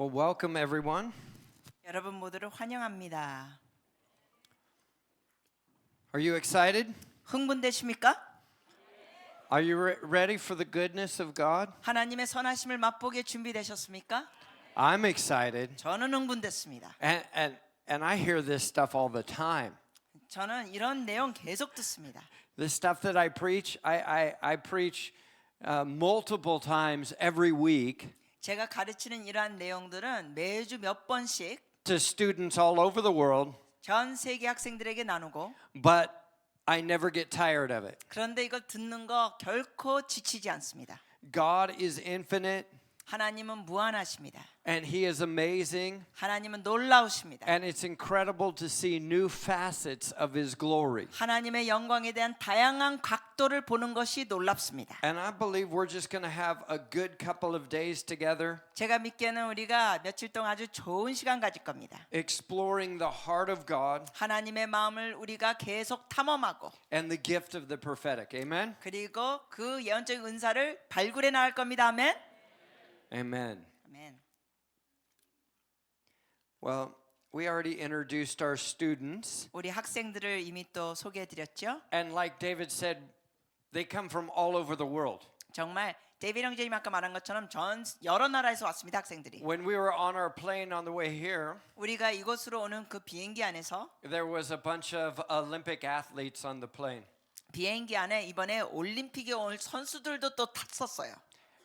Well, welcome everyone. 여러분 모두를 환영합니다. Are you excited? 흥분되십니까? Are you ready for the goodness of God? 하나님의 선하심을 맛보게 준비되셨습니까? I'm excited. 저는 흥분됐습니다. And I hear this stuff all the time. 저는 이런 내용 계속 듣습니다. This stuff that I preach, I preach multiple times every week 제가 가르치는 이러한 내용들은 매주 몇 번씩 to students all over the world, 전 세계 학생들에게 나누고 but I never get tired of it. 그런데 이걸 듣는 거 결코 지치지 않습니다. God is infinite 하나님은 무한하십니다. and He is amazing, 하나님은 놀라우십니다. and it's incredible to see new facets of His glory. 하나님의 영광에 대한 다양한 각도를 보는 것이 놀랍습니다. And I believe we're just going to have a good couple of days together 제가 믿기에는 우리가 며칠 동안 아주 좋은 시간 가질 겁니다. exploring the heart of God 하나님의 마음을 우리가 계속 탐험하고 and the gift of the prophetic. Amen? 그리고 그 예언적인 은사를 발굴해 나갈 겁니다. 아멘. Amen. 아멘. Well, we already introduced our students. 우리 학생들을 이미 또 소개해 드렸죠. And like David said, they come from all over the world. 정말 데이비드 형제님 아까 말한 것처럼 여러 나라에서 왔습니다. 학생들이. When we were on our plane on the way here, 우리가 이곳으로 오는 그 비행기 안에서 there was a bunch of Olympic athletes on the plane. 비행기 안에 이번에 올림픽에 올 선수들도 또 탔었어요.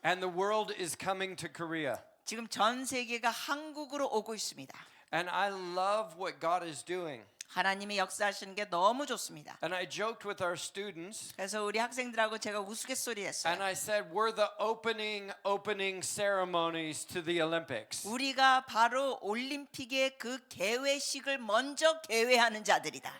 And the world is coming to Korea. 지금 전 세계가 한국으로 오고 있습니다. And I love what God is doing. 하나님이 역사하시는 게 너무 좋습니다. And I joked with our students. 그래서 우리 학생들하고 제가 우스갯소리했어요. And I said, we're the opening ceremonies to the Olympics. 우리가 바로 올림픽의 그 개회식을 먼저 개회하는 자들이다.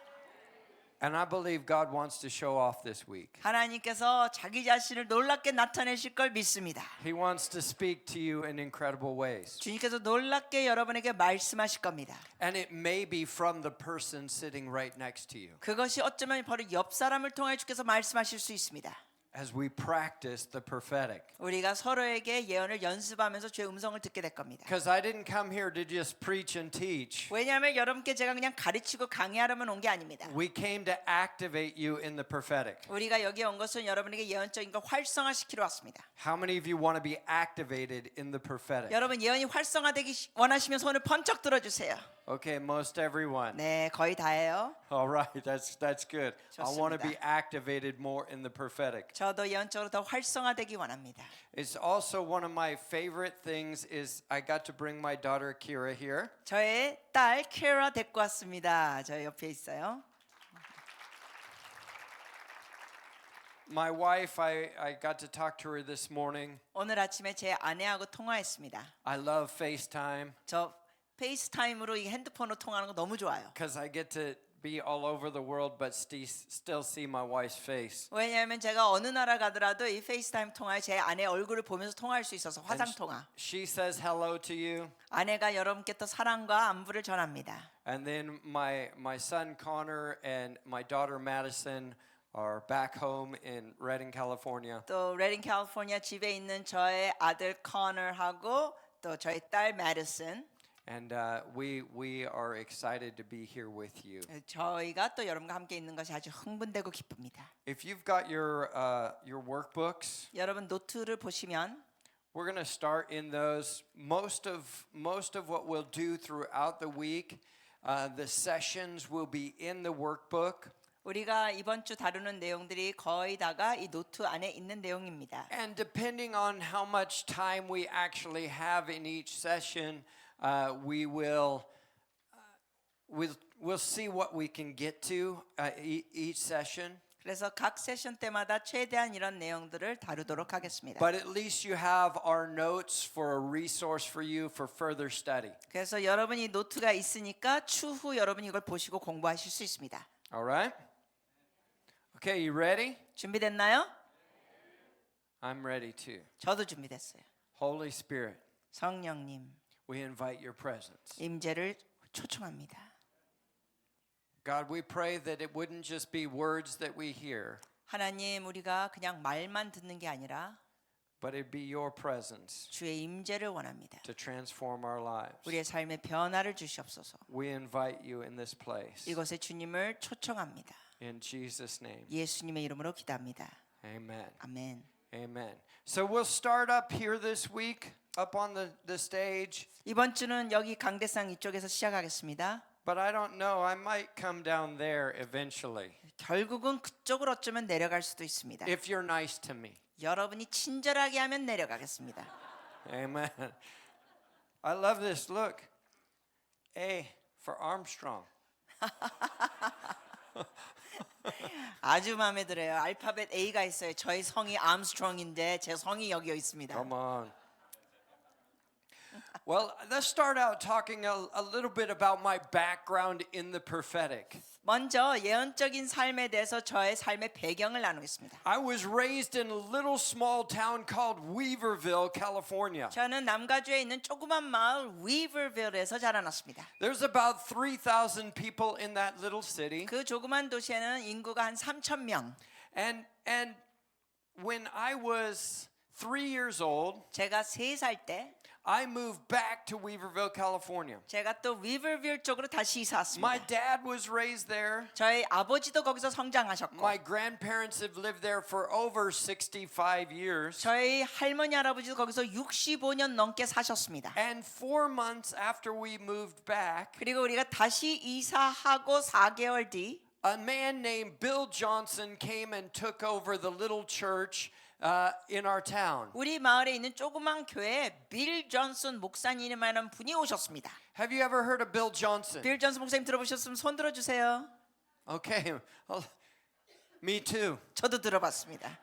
And I believe God wants to show off this week. 하나님께서 자기 자신을 놀랍게 나타내실 걸 믿습니다. He wants to speak to you in incredible ways. 주님께서 놀랍게 여러분에게 말씀하실 겁니다. And it may be from the person sitting right next to you. 그것이 어쩌면 바로 옆 사람을 통해 주께서 말씀하실 수 있습니다. As we practice the prophetic. 우리가 서로에게 예언을 연습하면서 주의 음성을 듣게 될 겁니다. Because I didn't come here to just preach and teach. 왜냐하면 여러분께 제가 그냥 가르치고 강의하려면 온 게 아닙니다. We came to activate you in the prophetic. 우리가 여기 온 것은 여러분에게 예언적인 걸 활성화시키러 왔습니다. How many of you want to be activated in the prophetic? 여러분 예언이 활성화되기 원하시면 손을 번쩍 들어주세요. Okay, most everyone. 네, 거의 다예요. All right, that's good. I want to be 좋습니다. activated more in the prophetic. 저도 예언적으로 더 활성화되기 원합니다. It's also one of my favorite things is I got to bring my daughter Kira here. 저의 딸 키라 데리고 왔습니다. 저 옆에 있어요. My wife, I got to talk to her this morning. 오늘 아침에 제 아내하고 통화했습니다. I love FaceTime 저 페이스타임으로 이 핸드폰으로 통화하는 거 너무 좋아요. because I get to be all over the world but still see my wife's face. 왜냐하면 제가 어느 나라 가더라도 이 페이스타임 통화에 제 아내 얼굴을 보면서 통화할 수 있어서 화상 통화. She says hello to you. 아내가 여러분께 또 사랑과 안부를 전합니다. And then my son Connor and my daughter Madison are back home in Redding, California. 또 레딩 캘리포니아 집에 있는 저의 아들 커널하고 또 저희 딸 매디슨. And we are excited to be here with you. 저희가 또 여러분과 함께 있는 것이 아주 흥분되고 기쁩니다. If you've got your workbooks, 여러분 노트를 보시면 we're going to start in those. Most of what we'll do throughout the week, the sessions will be in the workbook. 우리가 이번 주 다루는 내용들이 거의 다가 이 노트 안에 있는 내용입니다. And depending on how much time we actually have in each session, we'll see what we can get to each session. 그래서 각 세션 때마다 최대한 이런 내용들을 다루도록 하겠습니다. But at least you have our notes for a resource for you for further study. 그래서 여러분이 노트가 있으니까 추후 여러분이 이걸 보시고 공부하실 수 있습니다. All right? Okay, you ready? 준비됐나요? I'm ready too. 저도 준비됐어요. Holy Spirit, 성령님, we invite your presence. 임재를 초청합니다. God, we pray that it wouldn't just be words that we hear, 하나님, 우리가 그냥 말만 듣는 게 아니라 but it be your presence 주의 임재를 원합니다. to transform our lives. 우리의 삶의 변화를 주시옵소서. We invite you in this place. 이곳에 주님을 초청합니다. In Jesus' name, 예수님의 이름으로 기도합니다. amen. 아멘. Amen. So we'll start up here this week, up on the stage. 이번 주는 여기 강대상 이쪽에서 시작하겠습니다. But I don't know, I might come down there eventually 결국은 그쪽으로 어쩌면 내려갈 수도 있습니다. if you're nice to me. 여러분이 친절하게 하면 내려가겠습니다. Amen. I love this. Look. A for Armstrong. 아주 마음에 들어요. 알파벳 A가 있어요. 저희 성이 암스트롱인데 제 성이 여기 있습니다. Come on. Well, let's start out talking a little bit about my background in the prophetic. 먼저 예언적인 삶에 대해서 저의 삶의 배경을 나누겠습니다. I was raised in a little small town called Weaverville, California. 저는 남가주에 있는 조그만 마을 위버빌에서 자라났습니다. There's about 3,000 people in that little city. 그 조그만 도시에는 인구가 한 3,000명. And when I was 3 years old, 제가 3살 때 I moved back to Weaverville, California. 제가 또 위버빌 쪽으로 다시 이사 My 왔습니다. dad was raised there. 저희 아버지도 거기서 성장하셨고 My grandparents have lived there for over 65 years. 저희 할머니 할아버지도 거기서 65년 넘게 사셨습니다. And 4 months after we moved back, 그리고 우리가 다시 이사하고 4개월 뒤 a man named Bill Johnson came and took over the little church in our town. 우리 마을에 있는 조그만 교회에 빌 존슨 목사님이라는 분이 오셨습니다. Have you ever heard of Bill Johnson? 빌 존슨 목사님 들어보셨으면 손 들어주세요. Okay. Well, me too. 저도 들어봤습니다.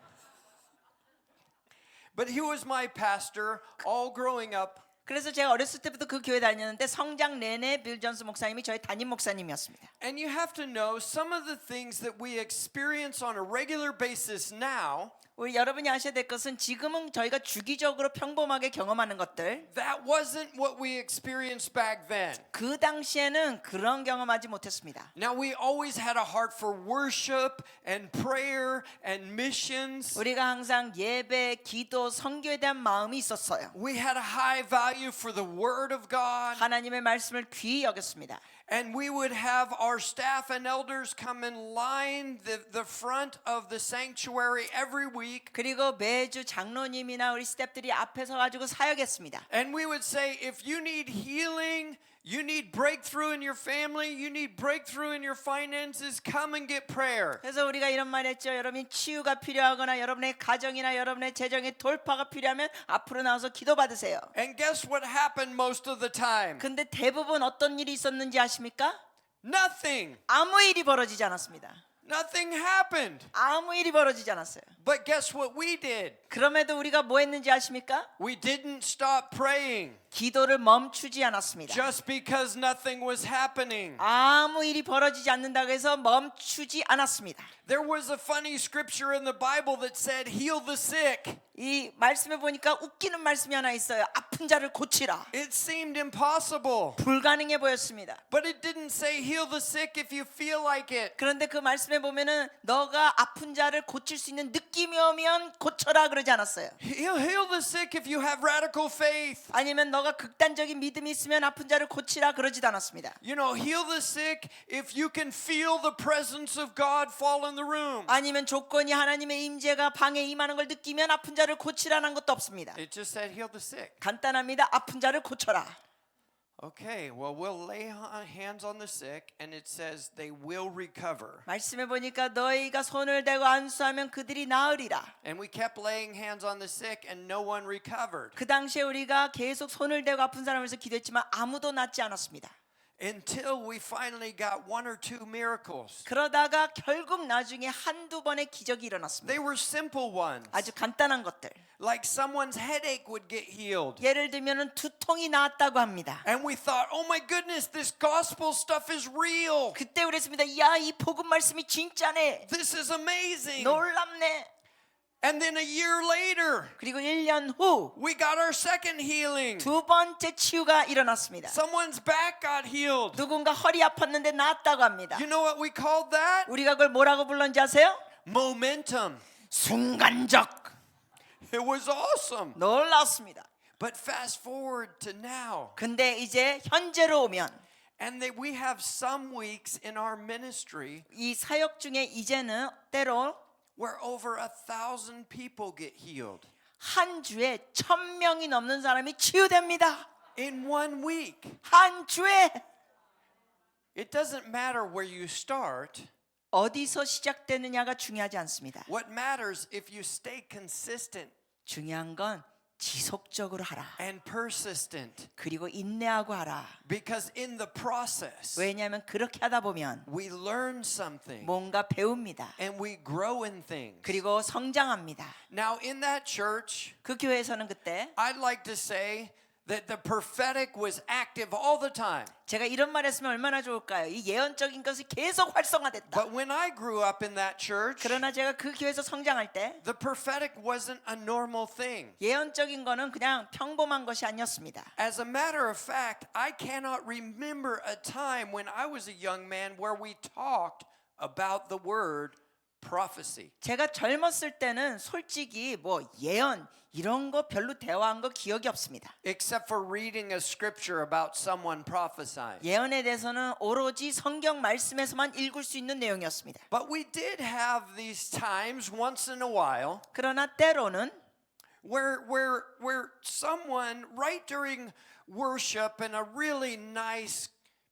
But he was my pastor all growing up. 그래서 제가 어렸을 때부터 그 교회 다녔는데 성장 내내 빌 존슨 목사님이 저희 담임 목사님이었습니다. And you have to know some of the things that we experience on a regular basis now. 우리 여러분이 아셔야 될 것은 지금은 저희가 주기적으로 평범하게 경험하는 것들 That wasn't what we experienced back then. 그 당시에는 그런 경험하지 못했습니다. Now we always had a heart for worship and prayer and missions. 우리가 항상 예배, 기도, 선교에 대한 마음이 있었어요. We had a high value for the word of God. 하나님의 말씀을 귀히 여겼습니다. And we would have our staff and elders come and line the front of the sanctuary every week. 그리고 매주 장로님이나 우리 스태프들이 앞에 서 가지고 사역했습니다. And we would say, if you need healing, you need breakthrough in your family, you need breakthrough in your finances, come and get prayer. 그래서 우리가 이런 말 했죠. 여러분이 치유가 필요하거나 여러분의 가정이나 여러분의 재정에 돌파가 필요하면 앞으로 나와서 기도받으세요. And guess what happened most of the time? 근데 대부분 어떤 일이 있었는지 아십니까? Nothing. 아무 일이 벌어지지 않았습니다. Nothing happened. 아무 일이 벌어지지 않았어요. But guess what we did? 그럼에도 우리가 뭐 했는지 아십니까? We didn't stop praying 기도를 멈추지 않았습니다. just because nothing was happening. 아무 일이 벌어지지 않는다고 해서 멈추지 않았습니다. There was a funny scripture in the Bible that said, heal the sick. 이 말씀에 보니까 웃기는 말씀이 하나 있어요. 아픈 자를 고치라. It seemed impossible. 불가능해 보였습니다. But it didn't say heal the sick if you feel like it. 그런데 그 말씀에 보면은 너가 아픈 자를 고칠 수 있는 느낌이 오면 고쳐라 그러지 않았어요. Heal the sick if you have radical faith. 아니면 너가 극단적인 믿음이 있으면 아픈 자를 고치라 그러지도 않았습니다. You know, heal the sick if you can feel the presence of God fall in the room. 아니면 조건이 하나님의 임재가 방에 임하는 걸 느끼면 아픈 자를 고치라는 것도 없습니다. It just said heal the sick. 간단합니다. 아픈 자를 고쳐라. Okay, well, we'll lay hands on the sick, and it says they will recover. 말씀해 보니까 너희가 손을 대고 안수하면 그들이 나으리라. And we kept laying hands on the sick, and no one recovered. 그 당시에 우리가 계속 손을 대고 아픈 사람을 위해서 기도했지만 아무도 낫지 않았습니다. Until we finally got 1 or 2 miracles. 그러다가 결국 나중에 한두 번의 기적이 일어났습니다. They were simple ones. 아주 간단한 것들. Like someone's headache would get healed. 예를 들면은 두통이 나았다고 합니다. And we thought, oh my goodness, this gospel stuff is real. 그때 그랬습니다. 야, 이 복음 말씀이 진짜네. This is amazing. 놀랍네. And then a year later, 그리고 1년 후 we got our second healing. 두 번째 치유가 일어났습니다. Someone's back got healed. 누군가 허리 아팠는데 나았다고 합니다. You know what we called that? 우리가 그걸 뭐라고 불렀는지 아세요? Momentum. 순간적. It was awesome. 놀랐습니다. But fast forward to now. 근데 이제 현재로 오면 And that we have some weeks in our ministry 이 사역 중에 이제는 때로 where over 1,000 people get healed 한 주에 1,000명이 넘는 사람이 치유됩니다. in 1 week. 한 주에. It doesn't matter where you start. 어디서 시작되느냐가 중요하지 않습니다. What matters if you stay consistent 중요한 건 지속적으로 하라. and persistent. 그리고 인내하고 하라. Because in the process, 왜냐하면 그렇게 하다 보면 we learn something 뭔가 배웁니다. and we grow in things. 그리고 성장합니다. Now, in that church, 그 교회에서는 그때 I'd like to say that the prophetic was active all the time. 제가 이런 말 했으면 얼마나 좋을까요? 이 예언적인 것이 계속 활성화됐다. But when I grew up in that church, 그러나 제가 그 교회에서 성장할 때 the prophetic wasn't a normal thing. 예언적인 거는 그냥 평범한 것이 아니었습니다. As a matter of fact, I cannot remember a time when I was a young man where we talked about the word prophecy. 제가 젊었을 때는 솔직히 뭐 예언 이런 거 별로 대화한 거 기억이 없습니다. Except for reading a scripture about someone prophesying. 예언에 대해서는 오로지 성경 말씀에서만 읽을 수 있는 내용이었습니다. But we did have these times once in a while 그러나 때로는 where someone right during worship and a really nice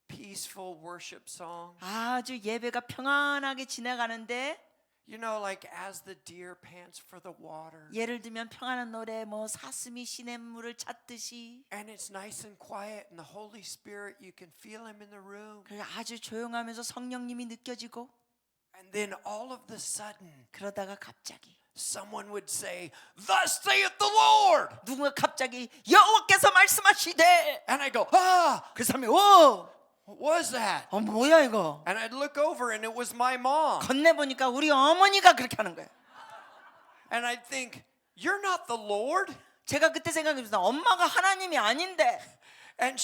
peaceful worship song, 아주 예배가 평안하게 지나가는데 you know, like as the deer pants for the water 예를 들면 평안한 노래 뭐 사슴이 시냇물을 찾듯이 and it's nice and quiet and the Holy Spirit, you can feel him in the room, 그리고 아주 조용하면서 성령님이 느껴지고 and then all of the sudden 그러다가 갑자기 someone would say, "Thus saith the Lord," 누군가 갑자기 여호와께서 말씀하시되 and I go, "Ah, 그 사람이 오! what was that?" 뭐야 이거? And I'd look over and it was my mom. 건네 보니까 우리 어머니가 그렇게 하는 거예요. And I'd think, "You're not the Lord?" 제가 그때 생각했습니다. 엄마가 하나님이 아닌데. And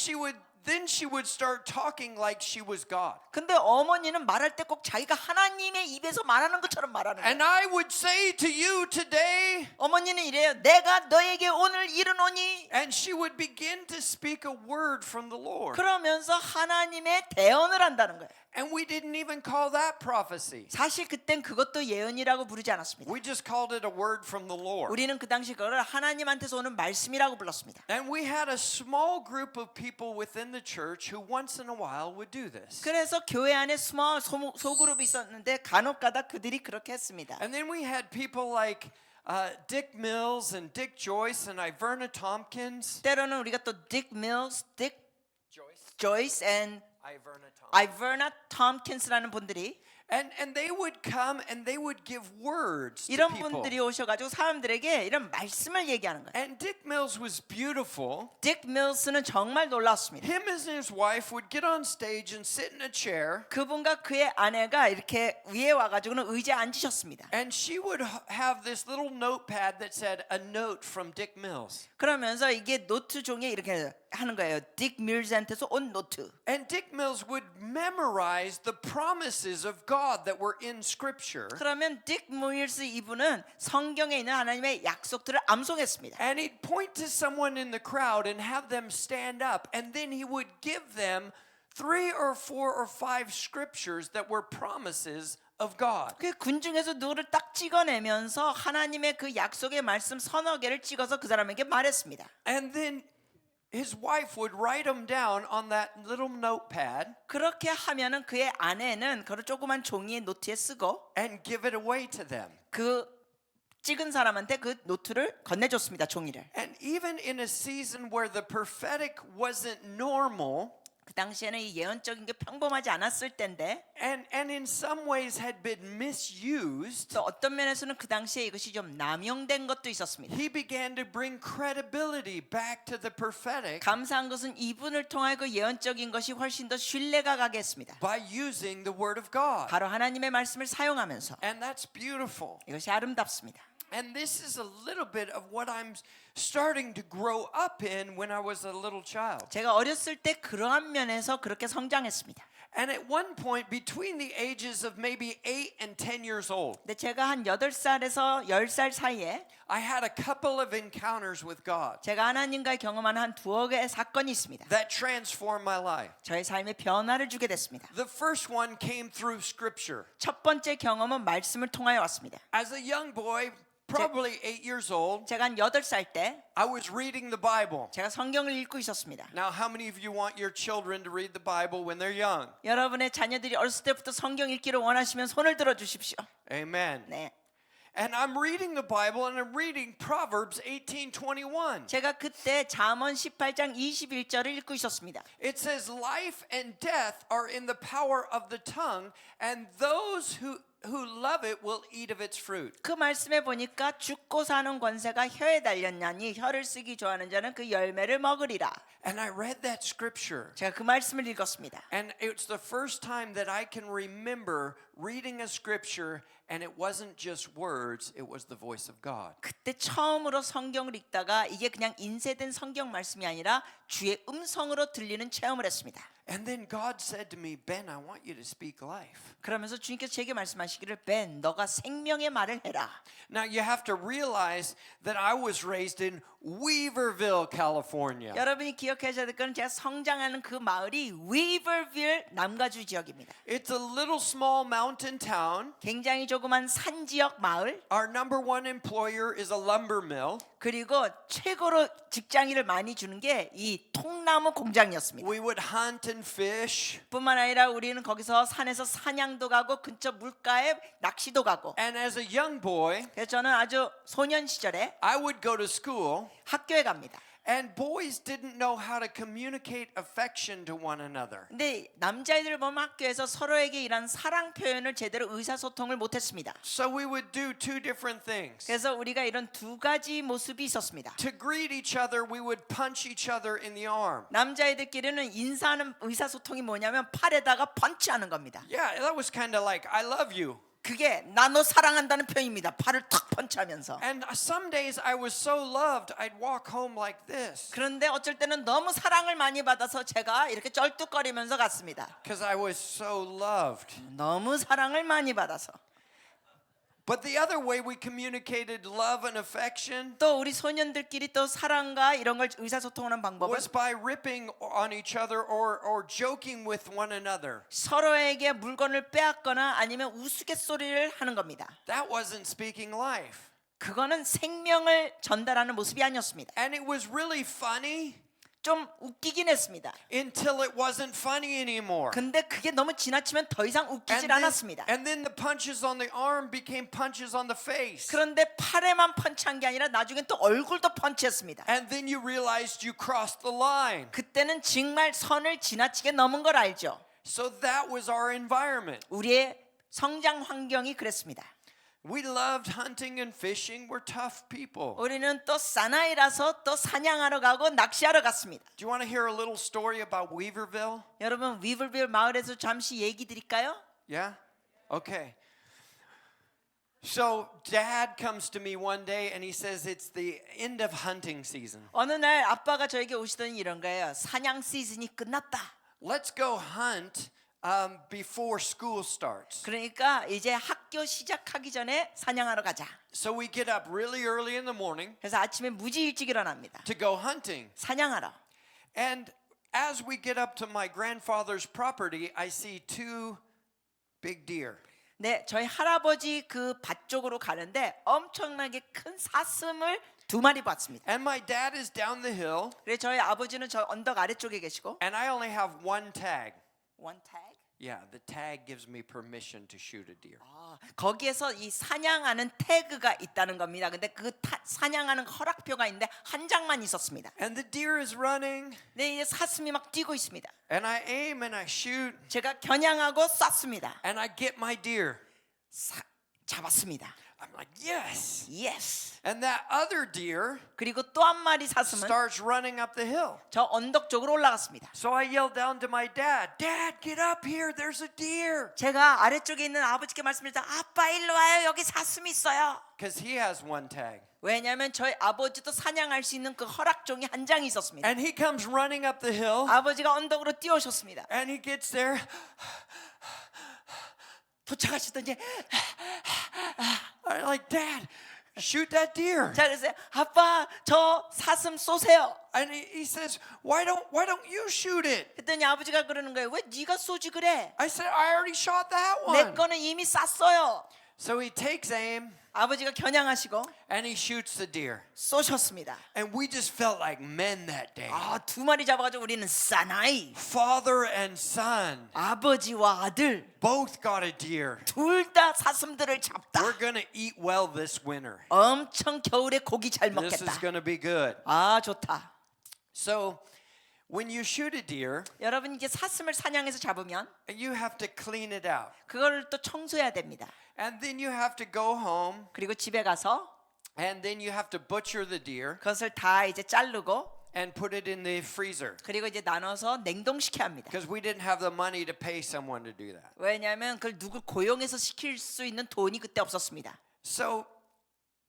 then she would start talking like she was God. 근데 어머니는 말할 때 꼭 자기가 하나님의 입에서 말하는 것처럼 말하는 거예요. And I would say to you today, 어머니는 이래요. 내가 너에게 오늘 이르노니. and she would begin to speak a word from the Lord. 그러면서 하나님의 대언을 한다는 거예요. And we didn't even call that prophecy. 사실 그땐 그것도 예언이라고 부르지 않았습니다. We just called it a word from the Lord. 우리는 그 당시 그걸 하나님한테서 오는 말씀이라고 불렀습니다. And we had a small group of people within the church who once in a while would do this. 그래서 교회 안에 스몰 소그룹이 있었는데 간혹가다 그들이 그렇게 했습니다. And then we had people like Dick Mills and Dick Joyce and Iverna Tompkins. 때로는 우리가 또 Dick Mills, Dick Joyce and Iverna Tompkins. Iverna Tompkins라는 분들이 And they would come and they would give words to 이런 people. 분들이 오셔가지고 사람들에게 이런 말씀을 얘기하는 거예요. And Dick Mills was beautiful. 딕 밀스는 정말 놀랐습니다. Him and his wife would get on stage and sit in a chair. 그분과 그의 아내가 이렇게 위에 와가지고는 의자에 앉으셨습니다. And she would have this little notepad that said a note from Dick Mills. 그러면서 이게 노트 종이에 이렇게 하는 거예요. 딕 밀스한테서 온 노트. And Dick Mills would memorize the promises of God that were in Scripture. 그러면 딕 밀스 이분은 성경에 있는 하나님의 약속들을 암송했습니다. And he'd point to someone in the crowd and have them stand up. And then he would give them 3 or 4 or 5 scriptures that were promises of God. 그 군중에서 누구를 딱 찍어내면서 하나님의 그 약속의 말씀 서너 개를 찍어서 그 사람에게 말했습니다. And then his wife would write them down on that little notepad 그렇게 하면은 그의 아내는 그걸 조그만 종이에 노트에 쓰고 and give it away to them. 그 찍은 사람한테 그 노트를 건네줬습니다. 종이를. And even in a season where the prophetic wasn't normal, 그 당시에는 이 예언적인 게 평범하지 않았을 때인데 and in some ways had been misused, 또 어떤 면에서는 그 당시에 이것이 좀 남용된 것도 있었습니다. he began to bring credibility back to the prophetic 감사한 것은 이분을 통해 그 예언적인 것이 훨씬 더 신뢰가 가게 했습니다. by using the word of God. 바로 하나님의 말씀을 사용하면서 And that's beautiful. 이것이 아름답습니다. And this is a little bit of what I'm starting to grow up in when I was a little child. 제가 어렸을 때 그러한 면에서 그렇게 성장했습니다. And at one point, between the ages of maybe 8 and 10 years old, 근데 제가 한 8살에서 10살 사이에 I had a couple of encounters with God 제가 하나님과 경험한 한 두어 개의 사건이 있습니다. that transformed my life. 저의 삶에 변화를 주게 됐습니다. The first one came through Scripture. 첫 번째 경험은 말씀을 통하여 왔습니다. As a young boy, probably 8 years old, 제가 한 8살 때 I was reading the Bible. 제가 성경을 읽고 있었습니다. Now, how many of you want your children to read the Bible when they're young? 여러분의 자녀들이 어렸을 때부터 성경 읽기를 원하시면 손을 들어 주십시오. Amen. 네. And I'm reading the Bible and I'm reading Proverbs 18:21. 제가 그때 잠언 18장 21절을 읽고 있었습니다. It says, "Life and death are in the power of the tongue, and those who love it will eat of its fruit." 그 말씀에 보니까 죽고 사는 권세가 혀에 달렸나니 혀를 쓰기 좋아하는 자는 그 열매를 먹으리라. And I read that scripture. 제가 그 말씀을 읽었습니다. And it's the first time that I can remember reading a scripture and it wasn't just words, it was the voice of God. 그때 처음으로 성경을 읽다가 이게 그냥 인쇄된 성경 말씀이 아니라 주의 음성으로 들리는 체험을 했습니다. And then God said to me, "Ben, I want you to speak life." 그러면서 주님께서 제게 말씀하시기를 벤 너가 생명의 말을 해라. Now you have to realize that I was raised in Weaverville, California. 여러분이 기억하셔야 될 건 제가 성장하는 그 마을이 위버빌 남가주 지역입니다. It's a little small mountain town. 굉장히 조그만 산 지역 마을. Our number one employer is a lumber mill. 그리고 최고로 직장인을 많이 주는 게 이 통나무 공장이었습니다. We would hunt and fish. 뿐만 아니라 우리는 거기서 산에서 사냥도 가고 근처 물가에 낚시도 가고. And as a young boy, 그래서 저는 아주 소년 시절에 I would go to school. 학교에 갑니다. And boys didn't know how to communicate affection to one another. 근데 남자애들 보면 학교에서 서로에게 이런 사랑 표현을 제대로 의사소통을 못했습니다. So we would do two different things. 그래서 우리가 이런 두 가지 모습이 있었습니다. To greet each other, we would punch each other in the arm. 남자애들끼리는 인사하는 의사소통이 뭐냐면 팔에다가 펀치하는 겁니다. Yeah, that was kind of like, "I love you." 그게 나 너 사랑한다는 표현입니다. 팔을 탁 펀치하면서. And some days I was so loved, I'd walk home like this. 그런데 어쩔 때는 너무 사랑을 많이 받아서 제가 이렇게 쩔뚝거리면서 갔습니다. Because I was so loved. 너무 사랑을 많이 받아서. But the other way we communicated love and affection 또 우리 소년들끼리 또 사랑과 이런 걸 의사소통하는 방법은 was by ripping on each other or joking with one another. 서로에게 물건을 빼앗거나 아니면 우스갯소리를 하는 겁니다. That wasn't speaking life. 그거는 생명을 전달하는 모습이 아니었습니다. And it was really funny 좀 웃기긴 했습니다. until it wasn't funny anymore. 근데 그게 너무 지나치면 더 이상 웃기질 않았습니다. And then the punches on the arm became punches on the face. 그런데 팔에만 펀치한 게 아니라 나중엔 또 얼굴도 펀치했습니다. And then you realized you crossed the line. 그때는 정말 선을 지나치게 넘은 걸 알죠. So that was our environment. 우리의 성장 환경이 그랬습니다. We loved hunting and fishing. We're tough people. 우리는 또 사나이라서 또 사냥하러 가고 낚시하러 갔습니다. Do you want to hear a little story about Weaverville? 여러분 위블빌 마을에서 잠시 얘기 드릴까요? Yeah? Okay. So dad comes to me one day and he says it's the end of hunting season. 어느 날 아빠가 저에게 오시더니 이런 거예요. 사냥 시즌이 끝났다. Let's go hunt before school starts. 그러니까 이제 학교 시작하기 전에 사냥하러 가자. So we get up really early in the morning 그래서 아침에 무지 일찍 일어납니다. to go hunting. 사냥하러. And as we get up to my grandfather's property, I see two big deer. 네, 저희 할아버지 그 밭 쪽으로 가는데 엄청나게 큰 사슴을 두 마리 봤습니다. And my dad is down the hill 그래서 저희 아버지는 저 언덕 아래쪽에 계시고 and I only have one tag. one tag. Yeah, the tag gives me permission to shoot a deer. 거기에서 이 사냥하는 태그가 있다는 겁니다. 근데 그 사냥하는 허락표가 있는데 한 장만 있었습니다. And the deer is running 네, 이제 사슴이 막 뛰고 있습니다. and I aim and I shoot 제가 겨냥하고 쐈습니다. and I get my deer. 잡았습니다. I'm like, yes. Yes. And that other deer 그리고 또 한 마리 사슴은 starts running up the hill. 저 언덕 쪽으로 올라갔습니다. So I yell down to my dad, "Dad, get up here. There's a deer." 제가 아래쪽에 있는 아버지께 말씀드렸다. 아빠 일로 와요. 여기 사슴이 있어요. Because he has one tag. 왜냐하면 저희 아버지도 사냥할 수 있는 그 허락종이 한 장이 있었습니다. And he comes running up the hill 아버지가 언덕으로 뛰어오셨습니다. and he gets there. 도착하시더니 I'm like, Dad, shoot that deer. 자 그래서 아빠 저 사슴 쏘세요. And he says, why don't you shoot it? 그랬더니 아버지가 그러는 거예요. 왜 네가 쏘지 그래? I said, I already shot that 내 one. 거는 이미 쐈어요. So he takes aim 아버지가 겨냥하시고 and he shoots the deer. 쏘셨습니다. And we just felt like men that day. 아, 두 마리 잡아가지고 우리는 사나이 Father and son 아버지와 아들 both got a deer. 둘 다 사슴들을 잡다. We're going to eat well this winter. 엄청 겨울에 고기 잘 This is 먹겠다. going to be good. 아 좋다. So when you shoot a deer, 여러분 이제 사슴을 사냥해서 잡으면 you have to clean it out. 그걸 또 청소해야 됩니다. And then you have to go home 그리고 집에 가서 and then you have to butcher the deer 그것을 다 이제 자르고 and put it in the freezer. 그리고 이제 나눠서 냉동시켜야 합니다. Because we didn't have the money to pay someone to do that. 왜냐하면 그걸 누굴 고용해서 시킬 수 있는 돈이 그때 없었습니다. So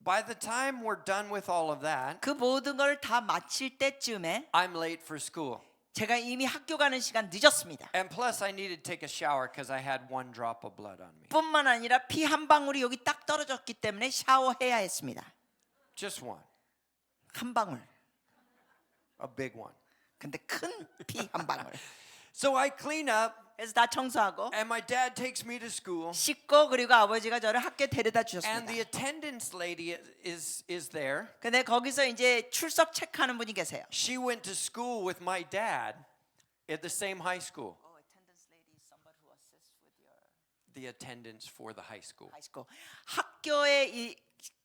by the time we're done with all of that, 그 모든 걸 다 마칠 때쯤에 I'm late for school. 제가 이미 학교 가는 시간 늦었습니다. And plus I needed to take a shower because I had one drop of blood on me. 뿐만 아니라 피 한 방울이 여기 딱 떨어졌기 때문에 샤워해야 했습니다. Just one. 한 방울. A big one. 근데 큰 피 한 방울. So I clean up 그래서 다 청소하고 and my dad takes me to school 씻고 그리고 아버지가 저를 학교에 데려다 and 주셨습니다. the attendance lady is there. 근데 거기서 이제 출석 체크하는 분이 계세요. She went to school with my dad at the same high school. The attendance for the high school. 학교에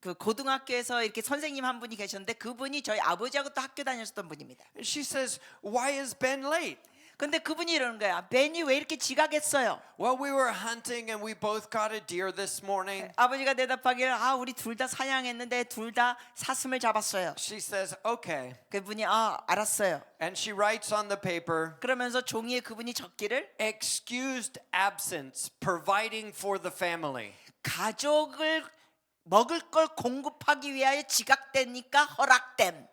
그 고등학교에서 이렇게 선생님 한 분이 계셨는데 그분이 저희 아버지하고 또 학교 다녔던 분입니다. And she says, "Why is Ben late?" 근데 그분이 이러는 거야. 벤이 왜 이렇게 지각했어요? Well, we were hunting and we both got a deer this morning. 아버지가 대답하기를 아 우리 둘 다 사냥했는데 둘 다 사슴을 잡았어요. She says, "Okay." 그분이 아 알았어요. And she writes on the paper, 그러면서 종이에 그분이 적기를 "Excused absence, providing for the family." 가족을 먹을 걸 공급하기 위하여 지각되니까 허락됨.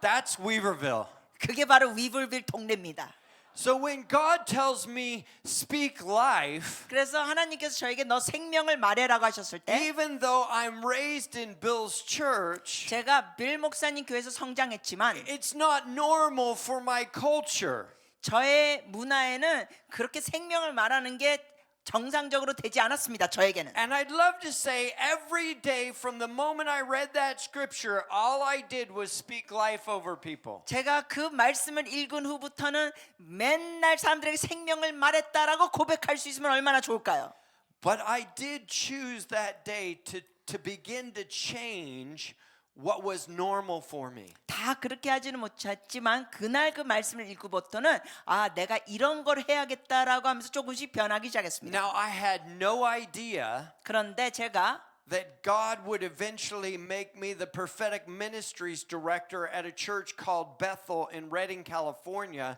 That's Weaverville. 그게 바로 위블빌 동네입니다. So when God tells me speak life, 그래서 하나님께서 저에게 너 생명을 말해라고 하셨을 때 even though I'm raised in Bill's church, 제가 빌 목사님 교회에서 성장했지만 it's not normal for my culture. 저의 문화에는 그렇게 생명을 말하는 게 정상적으로 되지 않았습니다. 저에게는. And I'd love to say every day from the moment I read that scripture, all I did was speak life over people. 제가 그 말씀을 읽은 후부터는 맨날 사람들에게 생명을 말했다라고 고백할 수 있으면 얼마나 좋을까요? But I did choose that day to begin to change what was normal for me. 다 그렇게 하지는 못했지만 그날 그 말씀을 읽고부터는 아 내가 이런 걸 해야겠다라고 하면서 조금씩 변하기 시작했습니다. Now I had no idea 그런데 제가 that God would eventually make me the prophetic ministries director at a church called Bethel in Redding, California.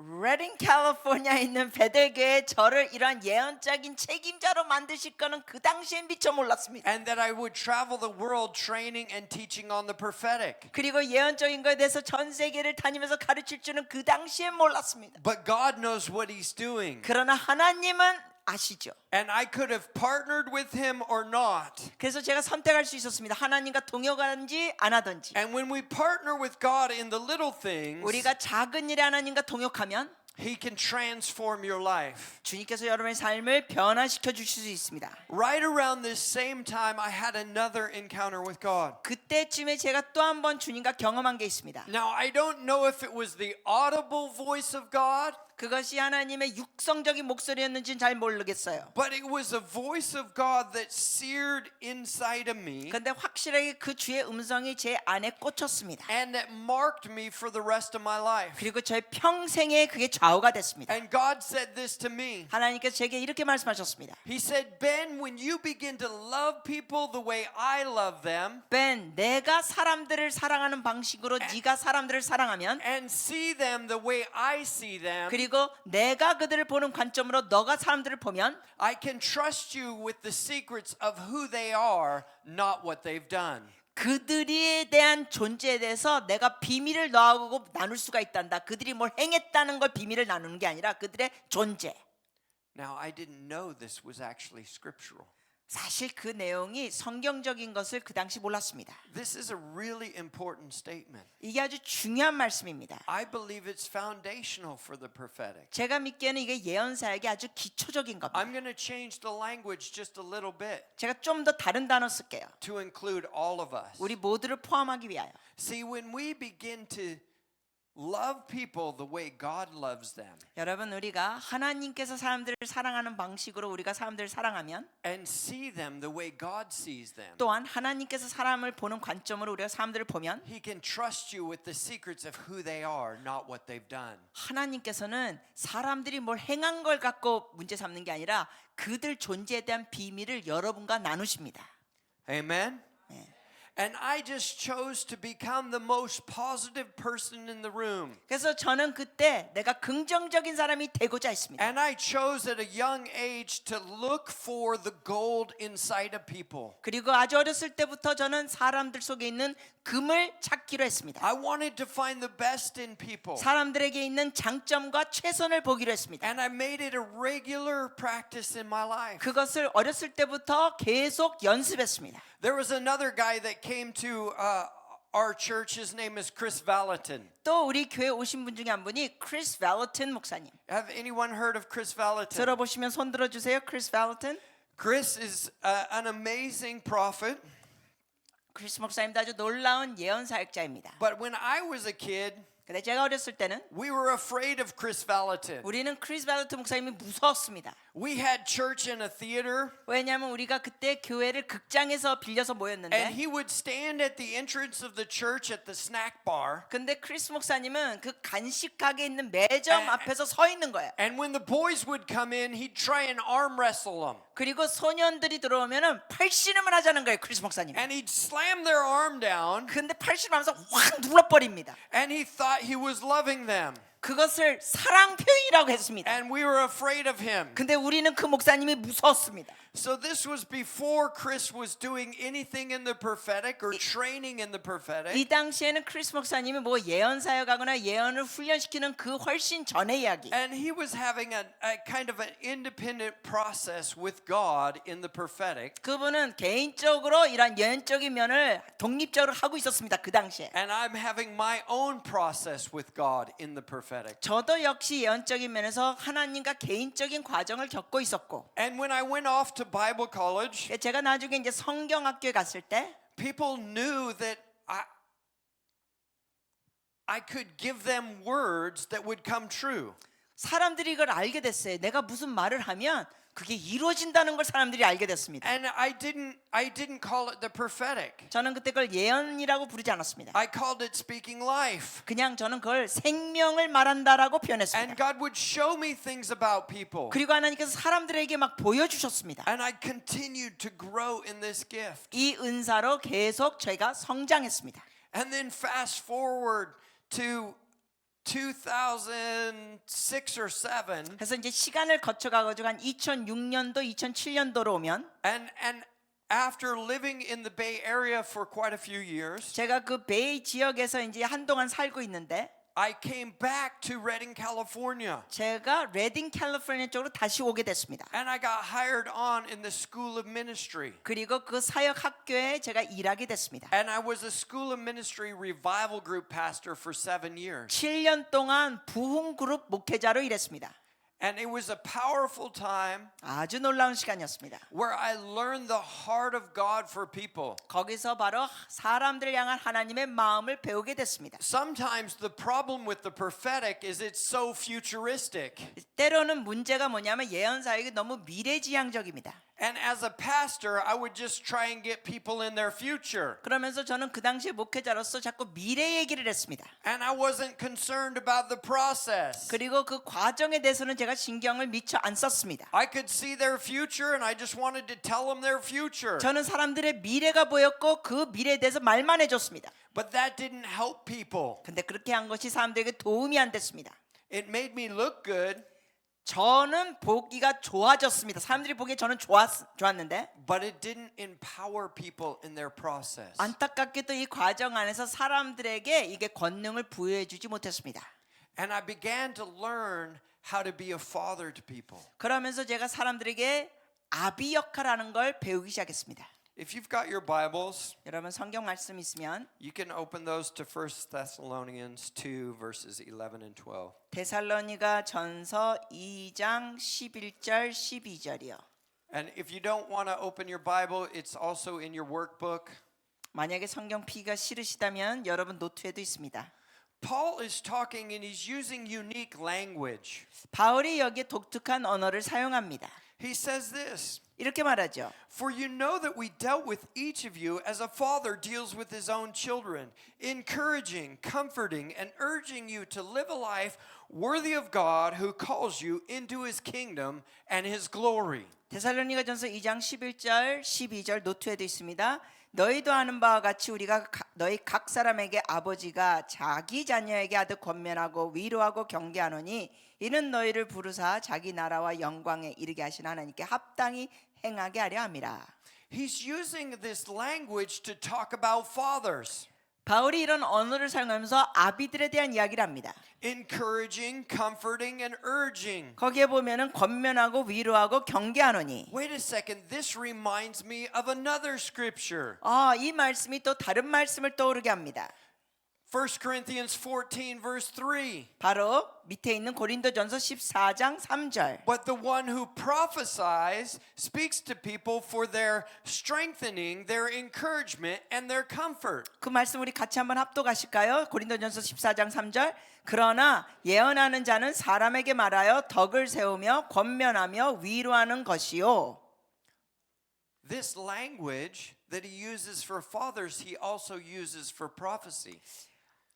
레딩 캘리포니아에 있는 베델교회 저를 이런 예언적인 책임자로 만드실 거는 그 당시엔 미처 몰랐습니다. And that I would travel the world training and teaching on the prophetic. 그리고 예언적인 거에 대해서 전 세계를 다니면서 가르칠 줄은 그 당시엔 몰랐습니다. But God knows what He's doing. 그러나 하나님은 아시죠. And I could have partnered with Him or not. 그래서 제가 선택할 수 있었습니다. 하나님과 동역하든지 안 하든지. And when we partner with God in the little things, 우리가 작은 일에 하나님과 동역하면 He can transform your life. 주님께서 여러분의 삶을 변화시켜 주실 수 있습니다. Right around this same time, I had another encounter with God. 그때쯤에 제가 또 한 번 주님과 경험한 게 있습니다. Now, I don't know if it was the audible voice of God, 그것이 하나님의 육성적인 목소리였는지는 잘 모르겠어요. but it was a voice of God that seared inside of me 그런데 확실하게 그 주의 음성이 제 안에 꽂혔습니다. and that marked me for the rest of my life. 그리고 저의 평생에 그게 좌우가 됐습니다. And God said this to me. 하나님께서 제게 이렇게 말씀하셨습니다. He said, Ben, when you begin to love people the way I love them 벤, 내가 사람들을 사랑하는 방식으로 네가 사람들을 사랑하면 and see them the way I see them, 그리고 그리고 내가 그들을 보는 관점으로 너가 사람들을 보면 I can trust you with the secrets of who they are, not what they've done. 그들에 대한 존재에 대해서 내가 비밀을 너하고 나눌 수가 있단다. 그들이 뭘 행했다는 걸 비밀을 나누는 게 아니라 그들의 존재. Now, I didn't know this was actually scriptural. 사실 그 내용이 성경적인 것을 그 당시 몰랐습니다. This is a really important statement. 이게 아주 중요한 말씀입니다. I believe it's foundational for the prophetic. 제가 믿기에는 이게 예언사에게 아주 기초적인 겁니다. I'm going to change the language just a little bit 제가 좀 더 다른 단어 쓸게요. to include all of us. 우리 모두를 포함하기 위하여. See, when we begin to love people the way God loves them 여러분 우리가 하나님께서 사람들을 사랑하는 방식으로 우리가 사람들을 사랑하면 and see them the way God sees them, 또한 하나님께서 사람을 보는 관점으로 우리가 사람들을 보면 He can trust you with the secrets of who they are, not what they've done. 하나님께서는 사람들이 뭘 행한 걸 갖고 문제 삼는 게 아니라 그들 존재에 대한 비밀을 여러분과 나누십니다. Amen? And I just chose to become the most positive person in the room. 그래서 저는 그때 내가 긍정적인 사람이 되고자 했습니다. And I chose at a young age to look for the gold inside of people. 그리고 아주 어렸을 때부터 저는 사람들 속에 있는 금을 찾기로 했습니다. I wanted to find the best in people. 사람들에게 있는 장점과 최선을 보기로 했습니다. And I made it a regular practice in my life. 그것을 어렸을 때부터 계속 연습했습니다. There was another guy that came to our church. His name is Chris Valentin. 또 우리 교회 오신 분 중에 한 분이 크리스 밸런틴 목사님. Have anyone heard of Chris Valentin? 들어보시면 손 들어주세요. 크리스 밸런틴. Chris is an amazing prophet. 크리스 목사님도 아주 놀라운 예언 사역자입니다. But when I was a kid, 근데 제가 어렸을 때는 we were afraid of Chris Valentin. 우리는 크리스 밸런틴 목사님이 무서웠습니다. We had church in a theater, 왜냐하면 우리가 그때 교회를 극장에서 빌려서 and 모였는데 he would stand at the entrance of the church at the snack bar. 근데 크리스 목사님은 그 간식 가게에 있는 매점 앞에서 서 있는 거예요. And when the boys would come in, he'd try and arm wrestle them. 그리고 소년들이 들어오면은 팔씨름을 하자는 거예요. 크리스 목사님. And he'd slam their arm down, 근데 팔씨름하면서 확 눌러버립니다. and he thought he was loving them. 그것을 사랑 표현이라고 했습니다. And we were afraid of him. 근데 우리는 그 목사님이 무서웠습니다. So this was before Chris was doing anything in the prophetic or training in the prophetic. 이 당시에는 크리스 목사님이 뭐 예언 사역하거나 예언을 훈련시키는 그 훨씬 전의 이야기. And he was having a kind of an independent process with God in the prophetic. 그분은 개인적으로 이런 예언적인 면을 독립적으로 하고 있었습니다. 그 당시에. And I'm having my own process with God in the prophetic. 저도 역시 예언적인 면에서 하나님과 개인적인 과정을 겪고 있었고. And when I went off to Bible college, 제가 나중에 이제 성경학교에 갔을 때 people knew that I could give them words that would come true. 사람들이 이걸 알게 됐어요. 내가 무슨 말을 하면 그게 이루어진다는 걸 사람들이 알게 됐습니다. And I didn't call it the prophetic. 저는 그때 그걸 예언이라고 부르지 않았습니다. I called it speaking life. 그냥 저는 그걸 생명을 말한다라고 And 표현했습니다. God would show me things about people. 그리고 하나님께서 사람들에게 막 보여주셨습니다. And I continued to grow in this gift. 이 은사로 계속 저희가 성장했습니다. And then fast forward to 2006 or 7, 그래서 이제 시간을 거쳐가지고 한 2006년도, 2007년도로 오면 and after living in the Bay Area for quite a few years, 제가 그 베이 지역에서 이제 한동안 살고 있는데 I came back to Redding, California. 제가 레딩 캘리포니아 쪽으로 다시 오게 됐습니다. And I got hired on in the School of Ministry. 그리고 그 사역 학교에 제가 일하게 됐습니다. And I was a School of Ministry revival group pastor for 7 years. 7년 동안 부흥 그룹 목회자로 일했습니다. And it was a powerful time 아주 놀라운 시간이었습니다. where I learned the heart of God for people. 거기서 바로 사람들을 향한 하나님의 마음을 배우게 됐습니다. Sometimes the problem with the prophetic is it's so futuristic. 때로는 문제가 뭐냐면 예언 사역이 너무 미래지향적입니다. And as a pastor, I would just try and get people in their future. 그러면서 저는 그 당시 목회자로서 자꾸 미래 얘기를 했습니다. And I wasn't concerned about the process. 그리고 그 과정에 대해서는 제가 신경을 미처 안 썼습니다. I could see their future and I just wanted to tell them their future. 저는 사람들의 미래가 보였고 그 미래에 대해서 말만 해줬습니다. But that didn't help people. 근데 그렇게 한 것이 사람들에게 도움이 안 됐습니다. It made me look good, 저는 보기가 좋아졌습니다. 사람들이 보기에 저는 좋았는데 but it didn't empower people in their process. 안타깝게도 이 과정 안에서 사람들에게 이게 권능을 부여해 주지 못했습니다. And I began to learn how to be a father to people. 그러면서 제가 사람들에게 아비 역할하는 걸 배우기 시작했습니다. If you've got your Bibles, 여러분 성경 말씀 있으면 you can open those to 1 Thessalonians 2 verses 11 and 12. 데살로니가 전서 2장 11절 12절이요. And if you don't want to open your Bible, it's also in your workbook. 만약에 성경 피가 싫으시다면 여러분 노트에도 있습니다. Paul is talking and he's using unique language. 바울이 여기에 독특한 언어를 사용합니다. He says this, 이렇게 말하죠. "For you know that we dealt with each of you as a father deals with his own children, encouraging, comforting, and urging you to live a life worthy of God who calls you into his kingdom and his glory." 데살로니가 전서 2장 11절 12절 노트에도 있습니다. 너희도 아는 바와 같이 우리가 너희 각 사람에게 아버지가 자기 자녀에게 하듯 권면하고 위로하고 경계하노니 이는 너희를 부르사 자기 나라와 영광에 이르게 하신 하나님께 합당히 행하게 하려 함이라. He's using this language to talk about fathers. 바울이 이런 언어를 사용하면서 아비들에 대한 이야기를 합니다. Encouraging, comforting, and urging. 거기에 보면은 권면하고 위로하고 경계하노니. Wait a second, this reminds me of another scripture. 이 말씀이 또 다른 말씀을 떠오르게 합니다. 1 Corinthians 14 verse 3. 바로 밑에 있는 고린도전서 14장 3절. But the one who prophesies speaks to people for their strengthening, their encouragement, and their comfort. 그 말씀 우리 같이 한번 합독하실까요? 고린도전서 14장 3절. 그러나 예언하는 자는 사람에게 말하여 덕을 세우며 권면하며 위로하는 것이요. This language that he uses for fathers, he also uses for prophecy.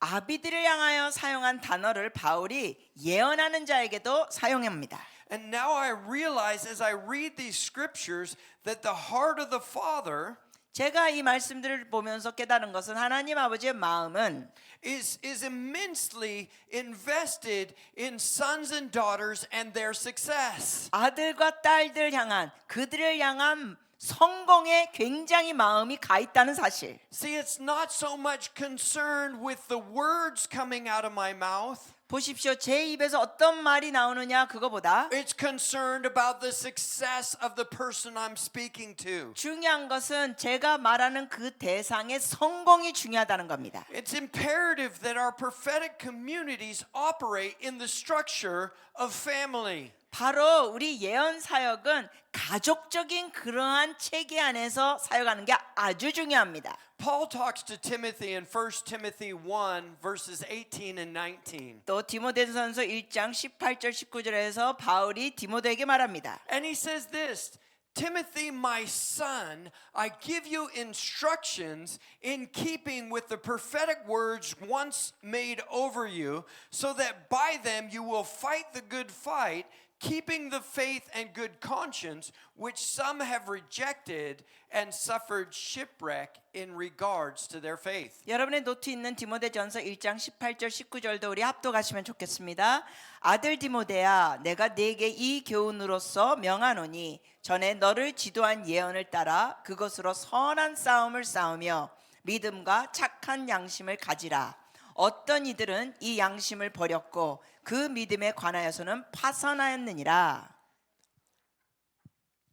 아비들을 향하여 사용한 단어를 바울이 예언하는 자에게도 사용합니다. And now I realize as I read these scriptures that the heart of the father 제가 이 말씀들을 보면서 깨달은 것은 하나님 아버지의 마음은 is immensely invested in sons and daughters and their success. 아들과 딸들 향한 그들을 향한 성공에 굉장히 마음이 가 있다는 사실. See, it's not so much concerned with the words coming out of my mouth. 보십시오. 제 입에서 어떤 말이 나오느냐 그거보다 It's concerned about the success of the person I'm speaking to. 중요한 것은 제가 말하는 그 대상의 성공이 중요하다는 겁니다. It's imperative that our prophetic communities operate in the structure of family. 바로 우리 예언 사역은 가족적인 그러한 체계 안에서 사역하는 게 아주 중요합니다. Paul talks to Timothy in 1 Timothy 1 verses 18 and 19. 또 디모데전서 1장 18절 19절에서 바울이 디모데에게 말합니다. And he says this, Timothy, my son, I give you instructions in keeping with the prophetic words once made over you, so that by them you will fight the good fight, keeping the faith and good conscience, which some have rejected and suffered shipwreck in regards to their faith. 여러분의 노트 있는 디모데전서 1장 18절 19절도 우리 합독하시면 좋겠습니다. 아들 디모데야, 내가 네게 이 교훈으로서 명하노니 전에 너를 지도한 예언을 따라 그것으로 선한 싸움을 싸우며 믿음과 착한 양심을 가지라. 어떤 이들은 이 양심을 버렸고 그 믿음에 관하여서는 파선하였느니라.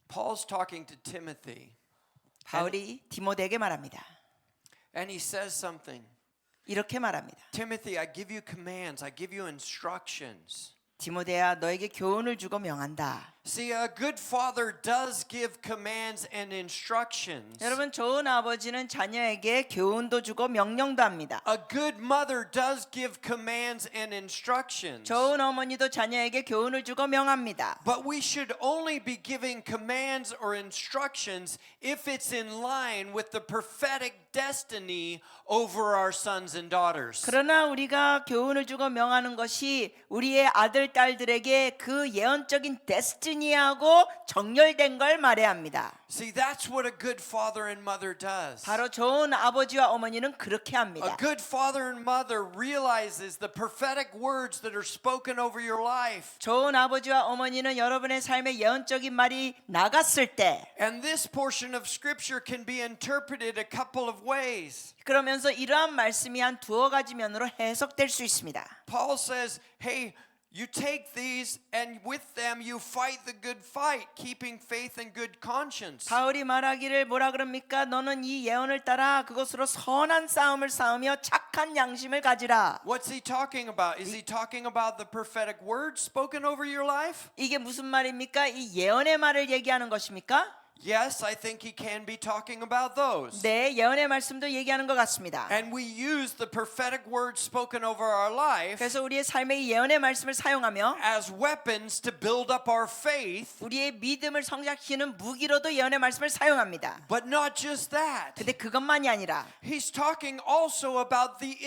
Paul's talking to Timothy, 바울이 디모데에게 말합니다. and he says something. 이렇게 말합니다. Timothy, I give you commands, I give you instructions. 디모데야, 너에게 교훈을 주고 명한다. See, a good father does give commands and instructions. 여러분, 좋은 아버지는 자녀에게 교훈도 주고 명령도 합니다. A good mother does give commands and instructions. 좋은 어머니도 자녀에게 교훈을 주고 명합니다. But we should only be giving commands or instructions if it's in line with the prophetic destiny over our sons and daughters. 그러나 우리가 교훈을 주고 명하는 것이 우리의 아들, 딸들에게 그 예언적인 데스티니 온전하고 정렬된 걸 말해야 합니다. See, that's what a good father and mother does. 바로 좋은 아버지와 어머니는 그렇게 A 합니다. good father and mother realizes the prophetic words that are spoken over your life. 좋은 아버지와 어머니는 여러분의 삶에 예언적인 말이 나갔을 때 And this portion of scripture can be interpreted a couple of ways. 그러면서 이러한 말씀이 한 두어 가지 면으로 해석될 수 있습니다. Paul says, hey, you take these and with them you fight the good fight, keeping faith and good conscience. 바울이 말하기를 뭐라 그럽니까? 너는 이 예언을 따라 그것으로 선한 싸움을 싸우며 착한 양심을 가지라. What's he talking about? Is he talking about the prophetic words spoken over your life? 이게 무슨 말입니까? 이 예언의 말을 얘기하는 것입니까? Yes, I think he can be talking about those. 네, 예언의 말씀도 얘기하는 것 같습니다. And we use the prophetic words spoken over our life 그래서 우리의 삶에 이 예언의 말씀을 사용하며 as weapons to build up our faith. 우리의 믿음을 성장시키는 무기로도 예언의 말씀을 사용합니다. But not just that. 근데 그것만이 아니라 He's talking also about the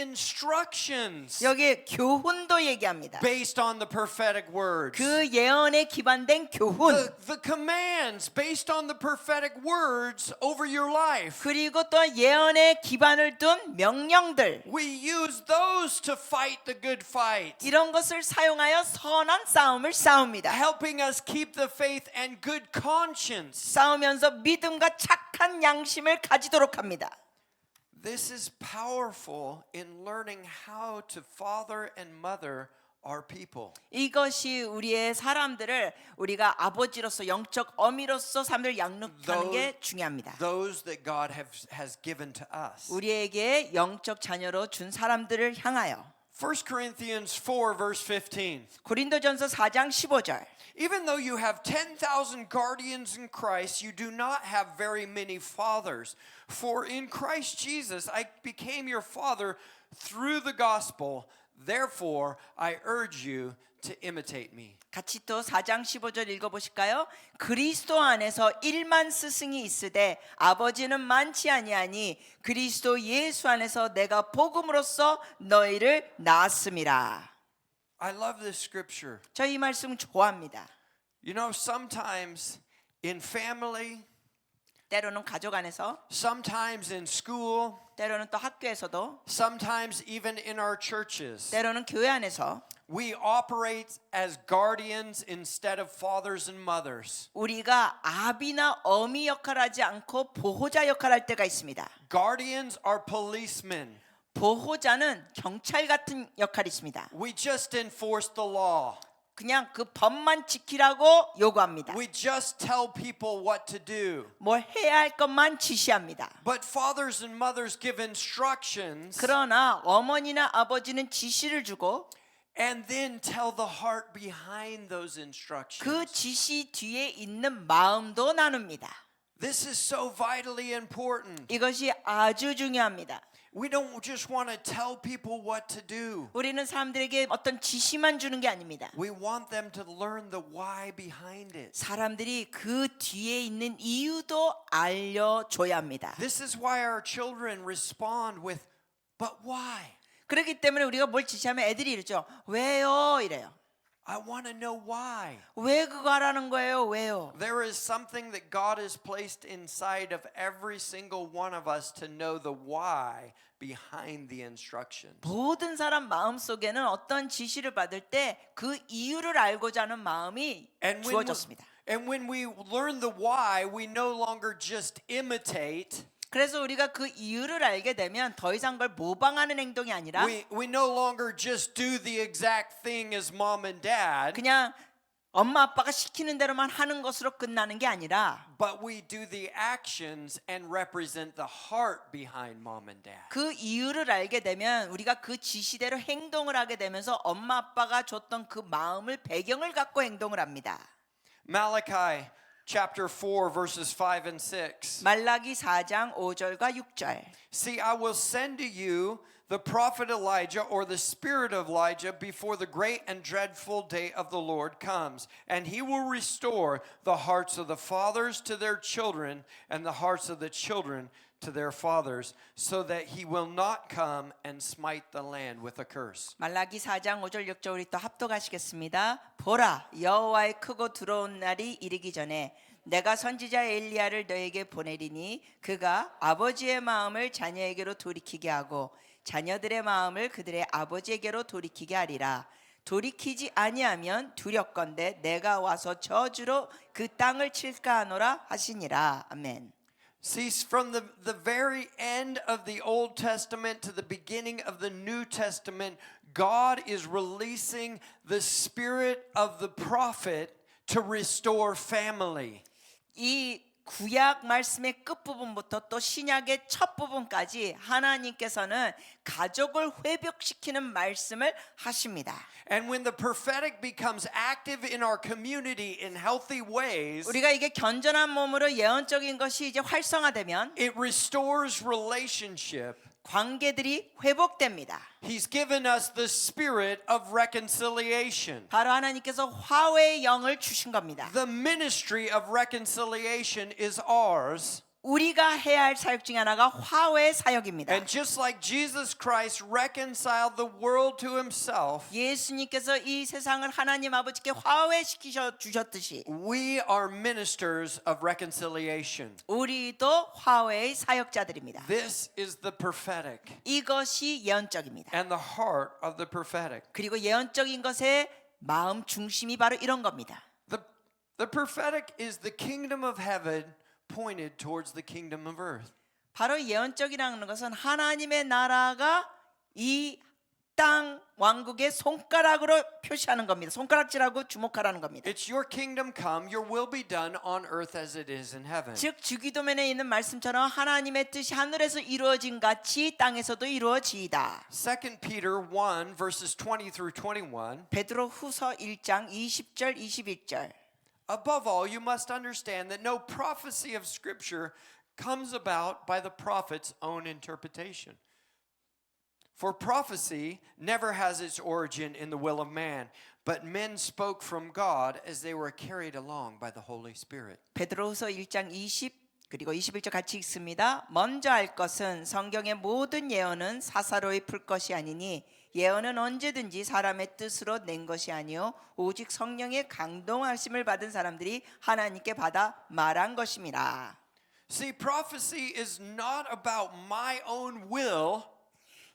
instructions 여기 교훈도 얘기합니다. based on the prophetic words. 그 예언에 기반된 교훈 The commands based on the prophetic words over your life. 그리고 또 예언에 기반을 둔 명령들 We use those to fight the good fight, 이런 것을 사용하여 선한 싸움을 싸웁니다. helping us keep the faith and good conscience. 싸우면서 믿음과 착한 양심을 가지도록 합니다. This is powerful in learning how to father and mother our people. 이것이 우리의 사람들을 우리가 아버지로서 영적 어미로서 사람들을 양육하는 게 중요합니다. Those that God has given to us. 우리에게 영적 자녀로 준 사람들을 향하여 1 Corinthians 4 verse 15. 고린도전서 4장 15절 Even though you have 10,000 guardians in Christ, you do not have very many fathers. For in Christ Jesus I became your father through the gospel. Therefore I urge you to imitate me. 같이 또 4장 15절 읽어보실까요? 그리스도 안에서 1만 스승이 있으되 아버지는 많지 아니하니 그리스도 예수 안에서 내가 복음으로써 너희를 낳았음이라. I love this scripture. 저 이 말씀 좋아합니다. You know, sometimes in family, 때로는 가족 안에서, sometimes in school, 때로는 또 학교에서도, sometimes even in our churches, 때로는 교회 안에서 we operate as guardians instead of fathers and mothers. 우리가 아비나 어미 역할하지 않고 보호자 역할할 때가 있습니다. Guardians are policemen. 보호자는 경찰 같은 역할이 있습니다. We just enforce the law. 그냥 그 법만 지키라고 요구합니다. We just tell people what to do. 뭘 해야 할 것만 지시합니다. But fathers and mothers give instructions 그러나 어머니나 아버지는 지시를 주고 and then tell the heart behind those instructions. 그 지시 뒤에 있는 마음도 나눕니다. This is so vitally important. 이것이 아주 중요합니다. We don't just want to tell people what to do. 우리는 사람들에게 어떤 지시만 주는 게 아닙니다. We want them to learn the why behind it. 사람들이 그 뒤에 있는 이유도 알려줘야 합니다. This is why our children respond with, but why? 그렇기 때문에 우리가 뭘 지시하면 애들이 이러죠. 왜요? 이래요. I want to know why. 왜 그거 하라는 거예요? 왜요? There is something that God has placed inside of every single one of us to know the why behind the instructions. 모든 사람 마음속에는 어떤 지시를 받을 때 그 이유를 알고자 하는 마음이 주어졌습니다. And when we learn the why, we no longer just imitate. 그래서 우리가 그 이유를 알게 되면 더 이상 그걸 모방하는 행동이 아니라 We no longer just do the exact thing as mom and dad, 그냥 엄마 아빠가 시키는 대로만 하는 것으로 끝나는 게 아니라 but we do the actions and represent the heart behind mom and dad. 그 이유를 알게 되면 우리가 그 지시대로 행동을 하게 되면서 엄마 아빠가 줬던 그 마음을 배경을 갖고 행동을 합니다. Malachi chapter 4 verses 5 and 6. 말라기 4장 5절과 6절. See, I will send to you the prophet Elijah or the spirit of Elijah before the great and dreadful day of the Lord comes. And he will restore the hearts of the fathers to their children and the hearts of the children to their fathers, so that he will not come and smite the land with a curse. 말라기 4장 5절 6절 우리 또 합독하시겠습니다. 보라 여호와의 크고 두려운 날이 이르기 전에 내가 선지자 엘리야를 너에게 보내리니 그가 아버지의 마음을 자녀에게로 돌이키게 하고 자녀들의 마음을 그들의 아버지에게로 돌이키게 하리라. 돌이키지 아니하면 두렵건대 내가 와서 저주로 그 땅을 칠까 하노라 하시니라. 아멘. See, from the very end of the Old Testament to the beginning of the New Testament, God is releasing the spirit of the prophet to restore family. 이 구약 말씀의 끝부분부터 또 신약의 첫 부분까지 하나님께서는 가족을 회복시키는 말씀을 하십니다. And when the prophetic becomes active in our community in healthy ways, 우리가 이게 견전한 몸으로 예언적인 것이 이제 활성화되면 it restores relationship. 관계들이 회복됩니다. He's given us the spirit of reconciliation. 바로 하나님께서 화해의 영을 주신 겁니다. The ministry of reconciliation is ours. 우리가 해야 할 사역 중에 하나가 화해의 사역입니다. And just like Jesus Christ reconciled the world to himself, 예수님께서 이 세상을 하나님 아버지께 화해시키셔 주셨듯이 we are ministers of reconciliation. 우리도 화해의 사역자들입니다. This is the prophetic 이것이 예언적입니다. and the heart of the prophetic. 그리고 예언적인 것의 마음 중심이 바로 이런 겁니다. The prophetic is the kingdom of heaven pointed towards the kingdom of earth. 바로 예언적이라는 것은 하나님의 나라가 이 땅 왕국의 손가락으로 표시하는 겁니다. 손가락질하고 주목하라는 겁니다. It's your kingdom come, your will be done on earth as it is in heaven. 즉 주기도면에 있는 말씀처럼 하나님의 뜻이 하늘에서 이루어진 같이 땅에서도 이루어지이다. 2 Peter 1 verses 20 through 21. 베드로 후서 1장 20절 21절. Above all, you must understand that no prophecy of Scripture comes about by the prophet's own interpretation. For prophecy never has its origin in the will of man, but men spoke from God as they were carried along by the Holy Spirit. 베드로후서 1장 20 그리고 21절 같이 읽습니다. 먼저 알 것은 성경의 모든 예언은 사사로이 풀 것이 아니니 예언은 언제든지 사람의 뜻으로 낸 것이 아니요 오직 성령의 강동하심을 받은 사람들이 하나님께 받아 말한 것임이라. See, prophecy is not about my own will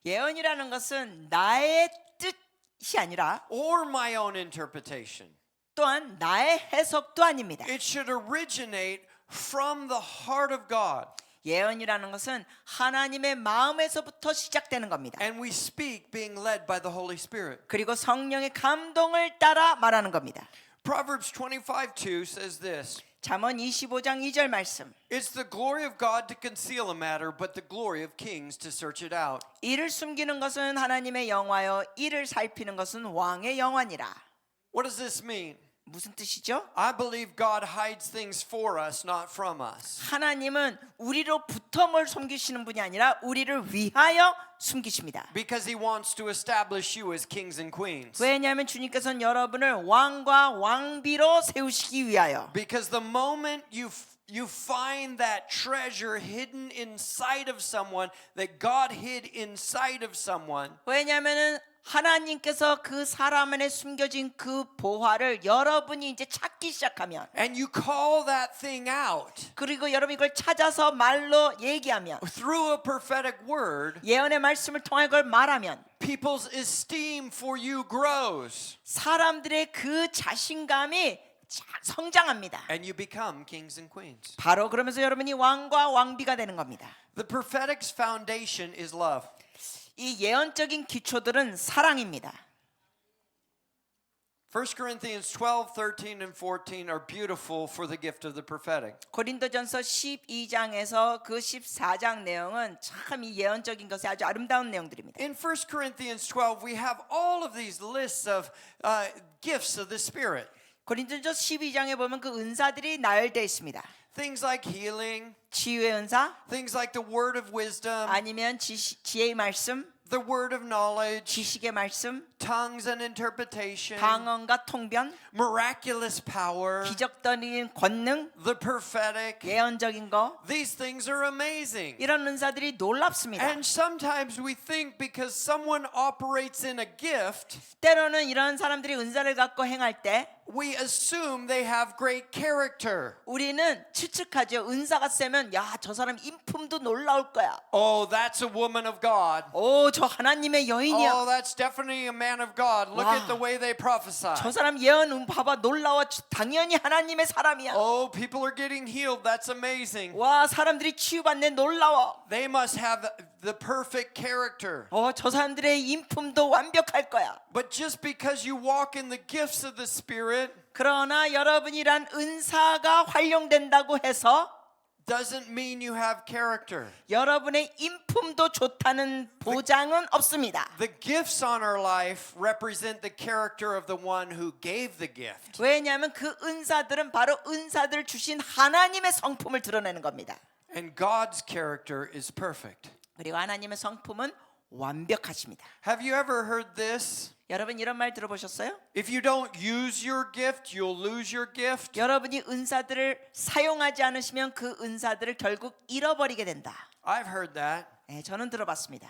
예언이라는 것은 나의 뜻이 아니라 or my own interpretation. 또한 나의 해석도 아닙니다. It should originate from the heart of God. 예언이라는 것은 하나님의 마음에서부터 시작되는 겁니다. And we speak being led by the Holy Spirit. 그리고 성령의 감동을 따라 말하는 겁니다. Proverbs 25:2 says this. 잠언 25장 2절 말씀. It's the glory of God to conceal a matter, but the glory of kings to search it out. 이를 숨기는 것은 하나님의 영화요 이를 살피는 것은 왕의 영화니라. What does this mean? 무슨 뜻이죠? I believe God hides things for us, not from us. 하나님은 우리로부터 뭘 숨기시는 분이 아니라 우리를 위하여 숨기십니다. Because he wants to establish you as kings and queens. 왜냐하면 주님께서는 여러분을 왕과 왕비로 세우시기 위하여. Because the moment you find that treasure hidden inside of someone that God hid inside of someone, 왜냐하면은 하나님께서 그 사람 안에 숨겨진 그 보화를 여러분이 이제 찾기 시작하면 and you call that thing out 그리고 여러분 이걸 찾아서 말로 얘기하면 through a prophetic word, 예언의 말씀을 통해 그걸 말하면 people's esteem for you grows 사람들의 그 자신감이 성장합니다. and you become kings and queens. 바로 그러면서 여러분이 왕과 왕비가 되는 겁니다. The prophetic's foundation is love. 이 예언적인 기초들은 사랑입니다. 1 Corinthians 12, 13, and 14 are beautiful for the gift of the prophetic. 고린도전서 12장에서 그 14장 내용은 참 이 예언적인 것에 아주 아름다운 내용들입니다. In 1 Corinthians 12, we have all of these lists of gifts of the Spirit. 고린도전서 12장에 보면 그 은사들이 나열되어 있습니다. Things like healing, 치유의 은사, things like the word of wisdom, 아니면 지혜의 말씀, the word of knowledge, 지식의 말씀, tongues and interpretation, 방언과 통변, miraculous power, 기적적인 권능, the prophetic. 예언적인 거, These things are amazing. 이런 은사들이 놀랍습니다. And sometimes we think because someone operates in a gift, 때로는 이런 사람들이 은사를 갖고 행할 때 we assume they have great character. 우리는 추측하죠. 은사가 세면 야, 저 사람 인품도 놀라울 거야. Oh, that's a woman of God. 오, 저 하나님의 여인이야. Oh, that's definitely a man of God. Look Wow. at the way they prophesy. 저 사람 예언 봐봐 놀라워. 당연히 하나님의 사람이야. Oh, people are getting healed. That's amazing. 와, 사람들이 치유받네 놀라워. They must have the perfect character. 저 사람들의 인품도 완벽할 거야. But just because you walk in the gifts of the Spirit 그러나 여러분이란 은사가 활용된다고 해서 doesn't mean you have character. 여러분의 인품도 좋다는 보장은 없습니다. The gifts on our life represent the character of the one who gave the gift. 왜냐하면 그 은사들은 바로 은사들 주신 하나님의 성품을 드러내는 겁니다. And God's character is perfect. 그리고 하나님의 성품은 완벽하십니다. Have you ever heard this? 여러분 이런 말 들어보셨어요? If you don't use your gift, you'll lose your gift. 여러분이 은사들을 사용하지 않으시면 그 은사들을 결국 잃어버리게 된다. I've heard that. 네, 저는 들어봤습니다.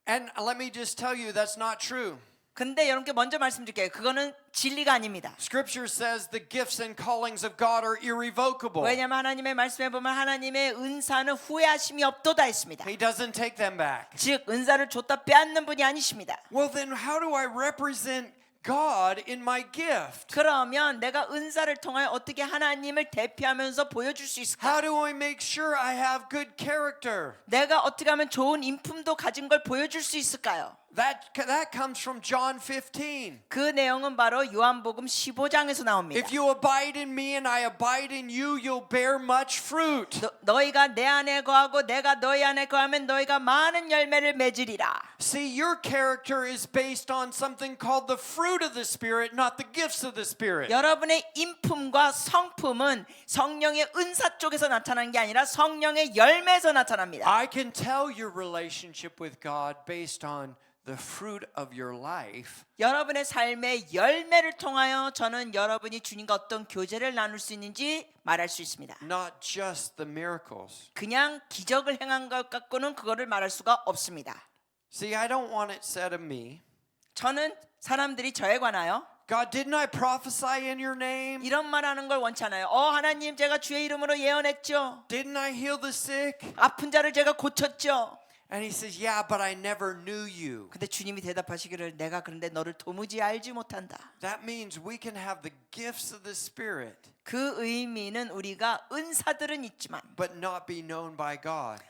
And let me just tell you that's not true. 근데 여러분께 먼저 말씀드릴게요. 그거는 진리가 아닙니다. Scripture says the gifts and callings of God are irrevocable. 왜냐하면 하나님의 말씀에 보면 하나님의 은사는 후회하심이 없도다 했습니다. He doesn't take them back. 즉 은사를 줬다 빼앗는 분이 아니십니다. Well, then how do I represent God in my gift? 그러면 내가 은사를 통하여 어떻게 하나님을 대표하면서 보여줄 수 있을까? How do I make sure I have good character? 내가 어떻게 하면 좋은 인품도 가진 걸 보여줄 수 있을까요? That comes from John 15. 그 내용은 바로 요한복음 15장에서 나옵니다. If you abide in me and I abide in you, you'll bear much fruit. 너희가 내 안에 거하고 내가 너희 안에 거하면 너희가 많은 열매를 맺으리라. See, your character is based on something called the fruit of the Spirit, not the gifts of the Spirit. 여러분의 인품과 성품은 성령의 은사 쪽에서 나타나는 게 아니라 성령의 열매에서 나타납니다. I can tell your relationship with God based on the fruit of your life. 여러분의 삶의 열매를 통하여 저는 여러분이 주님과 어떤 교제를 나눌 수 있는지 말할 수 있습니다. Not just the miracles. 그냥 기적을 행한 것 갖고는 그거를 말할 수가 없습니다. See, I don't want it said of me, 저는 사람들이 저에 관하여 God, didn't I prophesy in your name? 이런 말하는 걸 원치 않아요. 하나님 제가 주의 이름으로 예언했죠. Didn't I heal the sick? 아픈 자를 제가 고쳤죠. And he says, yeah, but I never knew you. 근데 주님이 대답하시기를 내가 그런데 너를 도무지 알지 못한다. That means we can have the gifts of the Spirit, 그 의미는 우리가 은사들은 있지만 but not be known by God.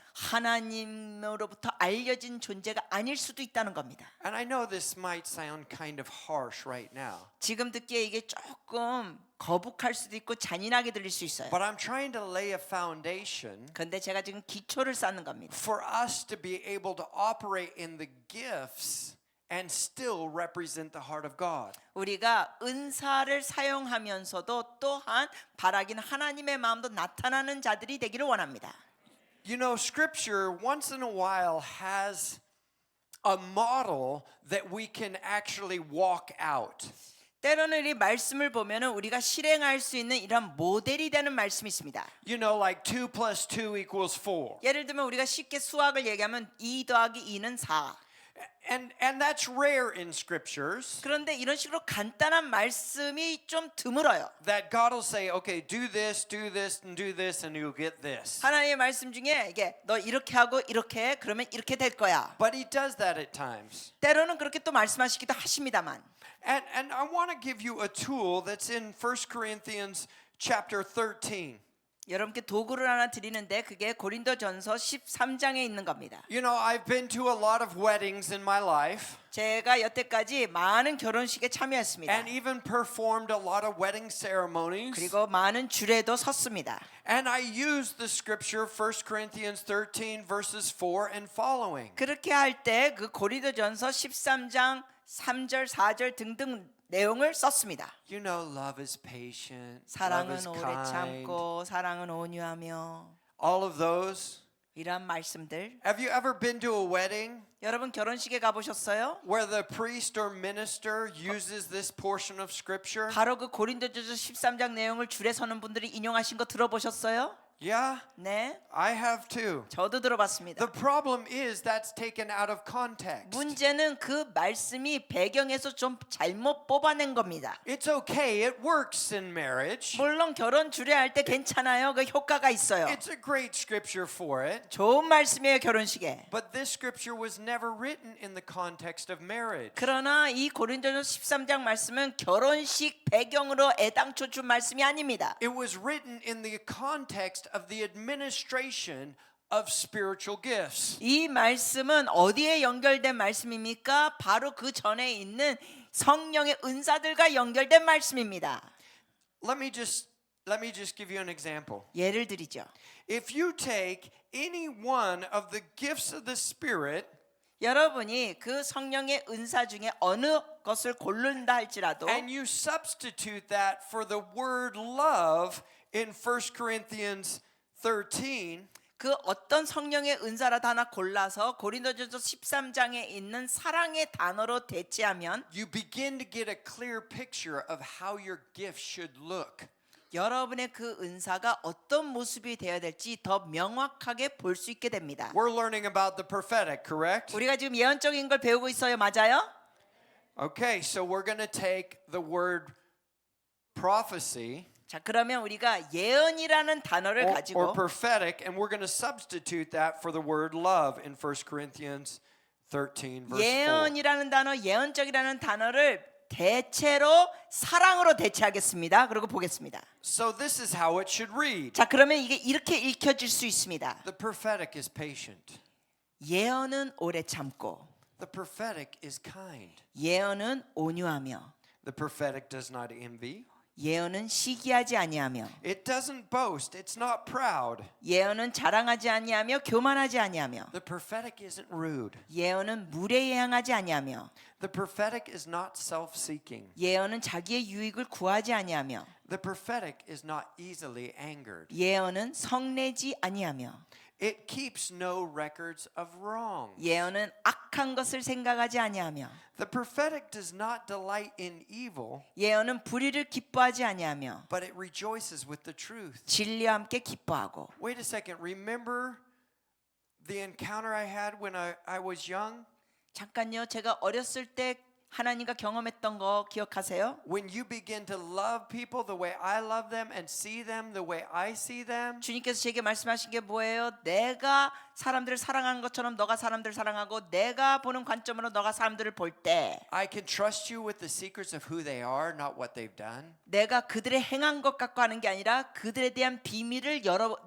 하나님으로부터 알려진 존재가 아닐 수도 있다는 겁니다. And I know this might sound kind of harsh right now, 지금 듣기에 이게 조금 거북할 수도 있고 잔인하게 들릴 수 있어요. but I'm trying to lay a foundation 근데 제가 지금 기초를 쌓는 겁니다. for us to be able to operate in the gifts and still represent the heart of God. 우리가 은사를 사용하면서도 또한 바라기는 하나님의 마음도 나타나는 자들이 되기를 원합니다. You know, Scripture once in a while has a model that we can actually walk out. 때로는 이 말씀을 보면은 우리가 실행할 수 있는 이런 모델이 되는 말씀이 있습니다. You know, like 2 plus 2 equals 4. 예를 들면 우리가 쉽게 수학을 얘기하면 2 더하기 2는 4. And that's rare in scriptures 그런데 이런 식으로 간단한 말씀이 좀 드물어요. that God will say, okay, do this, and do this, and you'll get this. 하나님의 말씀 중에 이게 너 이렇게 하고 이렇게 해 그러면 이렇게 될 거야. But he does that at times. 때로는 그렇게 또 말씀하시기도 하십니다만. And I want to give you a tool that's in 1 Corinthians chapter 13. 여러분께 도구를 하나 드리는데 그게 고린도전서 13장에 있는 겁니다. You know, I've been to a lot of weddings in my life 제가 여태까지 많은 결혼식에 참여했습니다. and even performed a lot of wedding ceremonies. 그리고 많은 줄에도 섰습니다. And I used the scripture 1 Corinthians 13 verses 4 and following. 그렇게 할 때 그 고린도전서 13장 3절, 4절 등등 내용을 썼습니다. You know, love is patient, love 사랑은 is 오래 kind. 참고 사랑은 온유하며 All of those. 이러한 말씀들 Have you ever been to a wedding 여러분 결혼식에 가보셨어요? where the priest or minister uses this portion of scripture? 바로 그 고린도전서 13장 내용을 줄에 서는 분들이 인용하신 거 들어보셨어요? Yeah, 네, I have too. 저도 들어봤습니다. The problem is that's taken out of context. 문제는 그 말씀이 배경에서 좀 잘못 뽑아낸 겁니다. It's okay, it works in marriage. 물론 결혼 주례할 때 괜찮아요. 그 효과가 있어요. It's a great scripture for it. 좋은 말씀이에요, 결혼식에. But this scripture was never written in the context of marriage. 그러나 이 고린도전서 13장 말씀은 결혼식 배경으로 애당초 준 말씀이 아닙니다. It was written in the context of the administration of spiritual gifts. 이 말씀은 어디에 연결된 말씀입니까? 바로 그 전에 있는 성령의 은사들과 연결된 말씀입니다. Let me just give you an example. 예를 드리죠. If you take any one of the gifts of the Spirit 여러분이 그 성령의 은사 중에 어느 것을 고른다 할지라도 and you substitute that for the word love in 1 Corinthians 13, 그 어떤 성령의 은사라도 하나 골라서 고린도전서 13장에 있는 사랑의 단어로 대체하면 you begin to get a clear picture of how your gift should look. 여러분의 그 은사가 어떤 모습이 되어야 될지 더 명확하게 볼 수 있게 됩니다. We're learning about the prophetic, correct? 우리가 지금 예언적인 걸 배우고 있어요. 맞아요? Okay, so we're going to take the word prophecy 자, 그러면 우리가 예언이라는 단어를 or 가지고 prophetic and we're going to substitute that for the word love in 1 Corinthians 13 verse 4. 예언이라는 단어, 예언적이라는 단어를 대체로 사랑으로 대체하겠습니다. 그리고 보겠습니다. So this is how it should read. 자, 그러면 이게 이렇게 읽혀질 수 있습니다. The prophetic is patient. 예언은 오래 참고, The prophetic is kind. 예언은 온유하며, The prophetic does not envy. 예언은 시기하지 아니하며, It doesn't boast. It's not proud. 예언은 자랑하지 아니하며 교만하지 아니하며, The prophetic isn't rude. 예언은 무례히 행하지 아니하며, The prophetic is not self-seeking. 예언은 자기의 유익을 구하지 아니하며, The prophetic is not easily angered. 예언은 성내지 아니하며, It keeps no records of wrong. 예언은 악한 것을 생각하지 아니하며, The prophetic does not delight in evil, 예언은 불의를 기뻐하지 아니하며, but it rejoices with the truth. 진리와 함께 기뻐하고. Wait a second. Remember the encounter I had when I was young? 잠깐요. 제가 어렸을 때 하나님과 경험했던 거 기억하세요? When you begin to love people the way I love them and see them the way I see them, 주님께서 제게 말씀하신 게 뭐예요? 내가 사람들을 사랑하는 것처럼 너가 사람들을 사랑하고 내가 보는 관점으로 너가 사람들을 볼 때 I can trust you with the secrets of who they are, not what they've done. 내가 그들의 행한 것 갖고 하는 게 아니라 그들에 대한 비밀을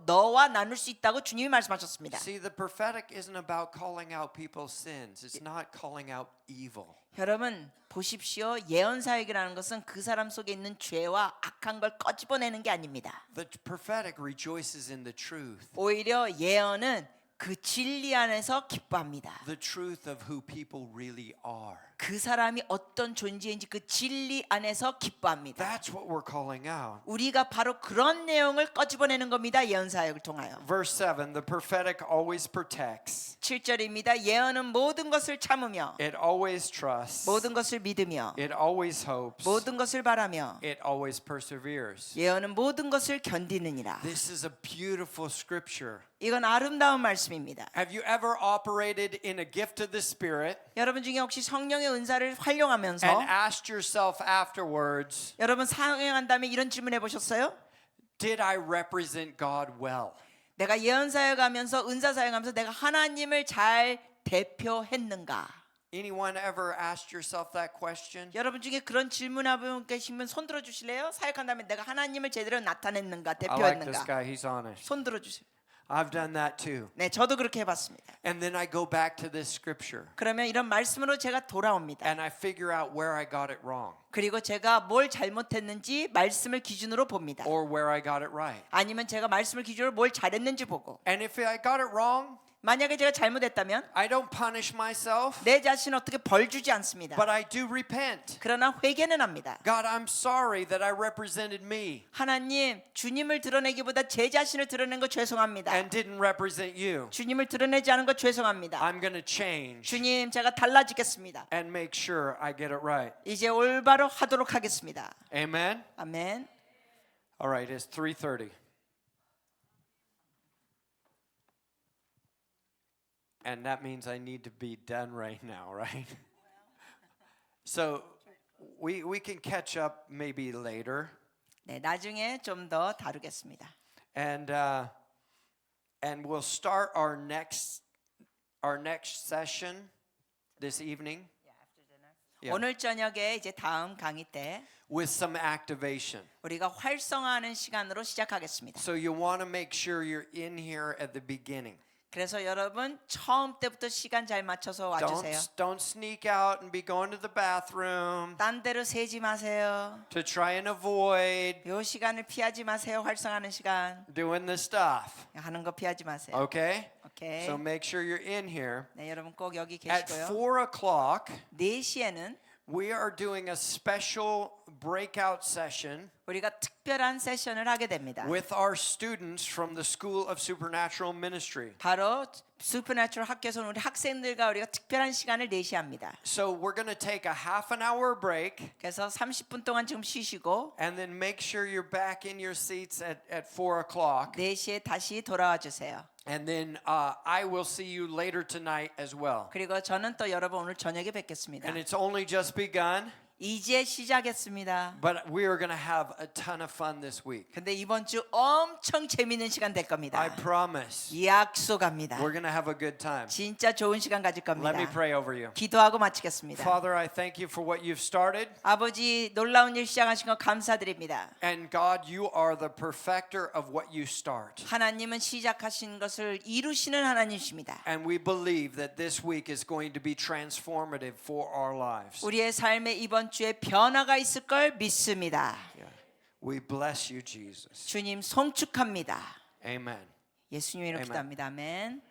너와 나눌 수 있다고 주님이 말씀하셨습니다. See, the prophetic isn't about calling out people's sins. It's not calling out evil. 여러분 보십시오. 예언 사역이라는 것은 그 사람 속에 있는 죄와 악한 걸 꺼집어내는 게 아닙니다. The prophetic rejoices in the truth. 오히려 예언은 그 진리 안에서 기뻐합니다. The truth of who people really are. 그 사람이 어떤 존재인지 그 진리 안에서 기뻐합니다. That's what we're calling out. 우리가 바로 그런 내용을 꺼집어내는 겁니다. 예언 사역을 통하여. Verse 7, the prophetic always protects. 7절입니다. 예언은 모든 것을 참으며 It always trusts. 모든 것을 믿으며 It always hopes. 모든 것을 바라며 It always perseveres. 예언은 모든 것을 견디느니라. This is a beautiful scripture. 이건 아름다운 말씀입니다. Have you ever operated in a gift of the Spirit 여러분 중에 혹시 성령의 은사를 활용하면서 and asked yourself afterwards, 여러분 사용한 다음에 이런 질문 해보셨어요? did I represent God well? 내가 예언 사역하면서 은사 사역하면서 내가 하나님을 잘 대표했는가? Anyone ever asked yourself that question? 여러분 중에 그런 질문하고 계시면 손 들어 주실래요? 사역한 다음에 내가 하나님을 제대로 나타냈는가? I like this 대표했는가? guy, he's honest. 손 들어 주세요. I've done that too. 네, 저도 그렇게 해봤습니다. And then I go back to this scripture 그러면 이런 말씀으로 제가 돌아옵니다. and I figure out where I got it wrong 그리고 제가 뭘 잘못했는지 말씀을 기준으로 봅니다. or where I got it right. 아니면 제가 말씀을 기준으로 뭘 잘했는지 보고 And if I got it wrong, 만약에 제가 잘못했다면 I don't punish myself, 내 자신 어떻게 벌 주지 않습니다. but I do repent. 그러나 회개는 합니다. God, I'm sorry that I represented me 하나님, 주님을 드러내기보다 제 자신을 드러낸 거 죄송합니다. and didn't represent you. 주님을 드러내지 않은 거 죄송합니다. I'm going to change 주님, 제가 달라지겠습니다. and make sure I get it right. 이제 올바로 하도록 하겠습니다. Amen. 아멘. All right, it's 3:30. And that means I need to be done right now, right? So we can catch up maybe later. 네, 나중에 좀 더 다루겠습니다. And we'll start our next session this evening Yeah. 오늘 저녁에 이제 다음 강의 때 with some activation. 우리가 활성화하는 시간으로 시작하겠습니다. So you want to make sure you're in here at the beginning. 그래서 여러분 처음 때부터 시간 잘 맞춰서 와주세요. Don't sneak out and be going to the bathroom 딴 데로 새지 마세요. to try and avoid 요 시간을 피하지 마세요. 활성화하는 시간 doing the stuff. 하는 거 피하지 마세요. Okay? 오케이. So make sure you're in here. 네, 여러분 꼭 여기 At 계시고요. 4:00, 4시에는 we are doing a special breakout session 우리가 특별한 세션을 하게 됩니다. with our students from the School of Supernatural Ministry. 바로 슈퍼내추럴 학교에서 우리 학생들과 우리가 특별한 시간을 내시합니다. So we're going to take a half an hour break 그래서 30분 동안 지금 쉬시고 and then make sure you're back in your seats at 4:00. 4시에 다시 돌아와 주세요. And then I will see you later tonight as well. 그리고 저는 또 여러분 오늘 저녁에 뵙겠습니다. And it's only just begun, 이제 시작했습니다. but we are going to have a ton of fun this week. 근데 이번 주 엄청 재밌는 시간 될 겁니다. I promise. 약속합니다. We're going to have a good time. 진짜 좋은 시간 가질 겁니다. Let me pray over you. 기도하고 마치겠습니다. Father, I thank you for what you've started. 아버지 놀라운 일 시작하신 거 감사드립니다. And God, you are the perfecter of what you start. 하나님은 시작하신 것을 이루시는 하나님이십니다. And we believe that this week is going to be transformative for our lives. 우리의 삶에 이번 주에 변화가 있을 걸 믿습니다. Yeah. We bless you, Jesus. 주님 송축합니다. Amen. 예수님 이름 Amen. 기도합니다. 아멘.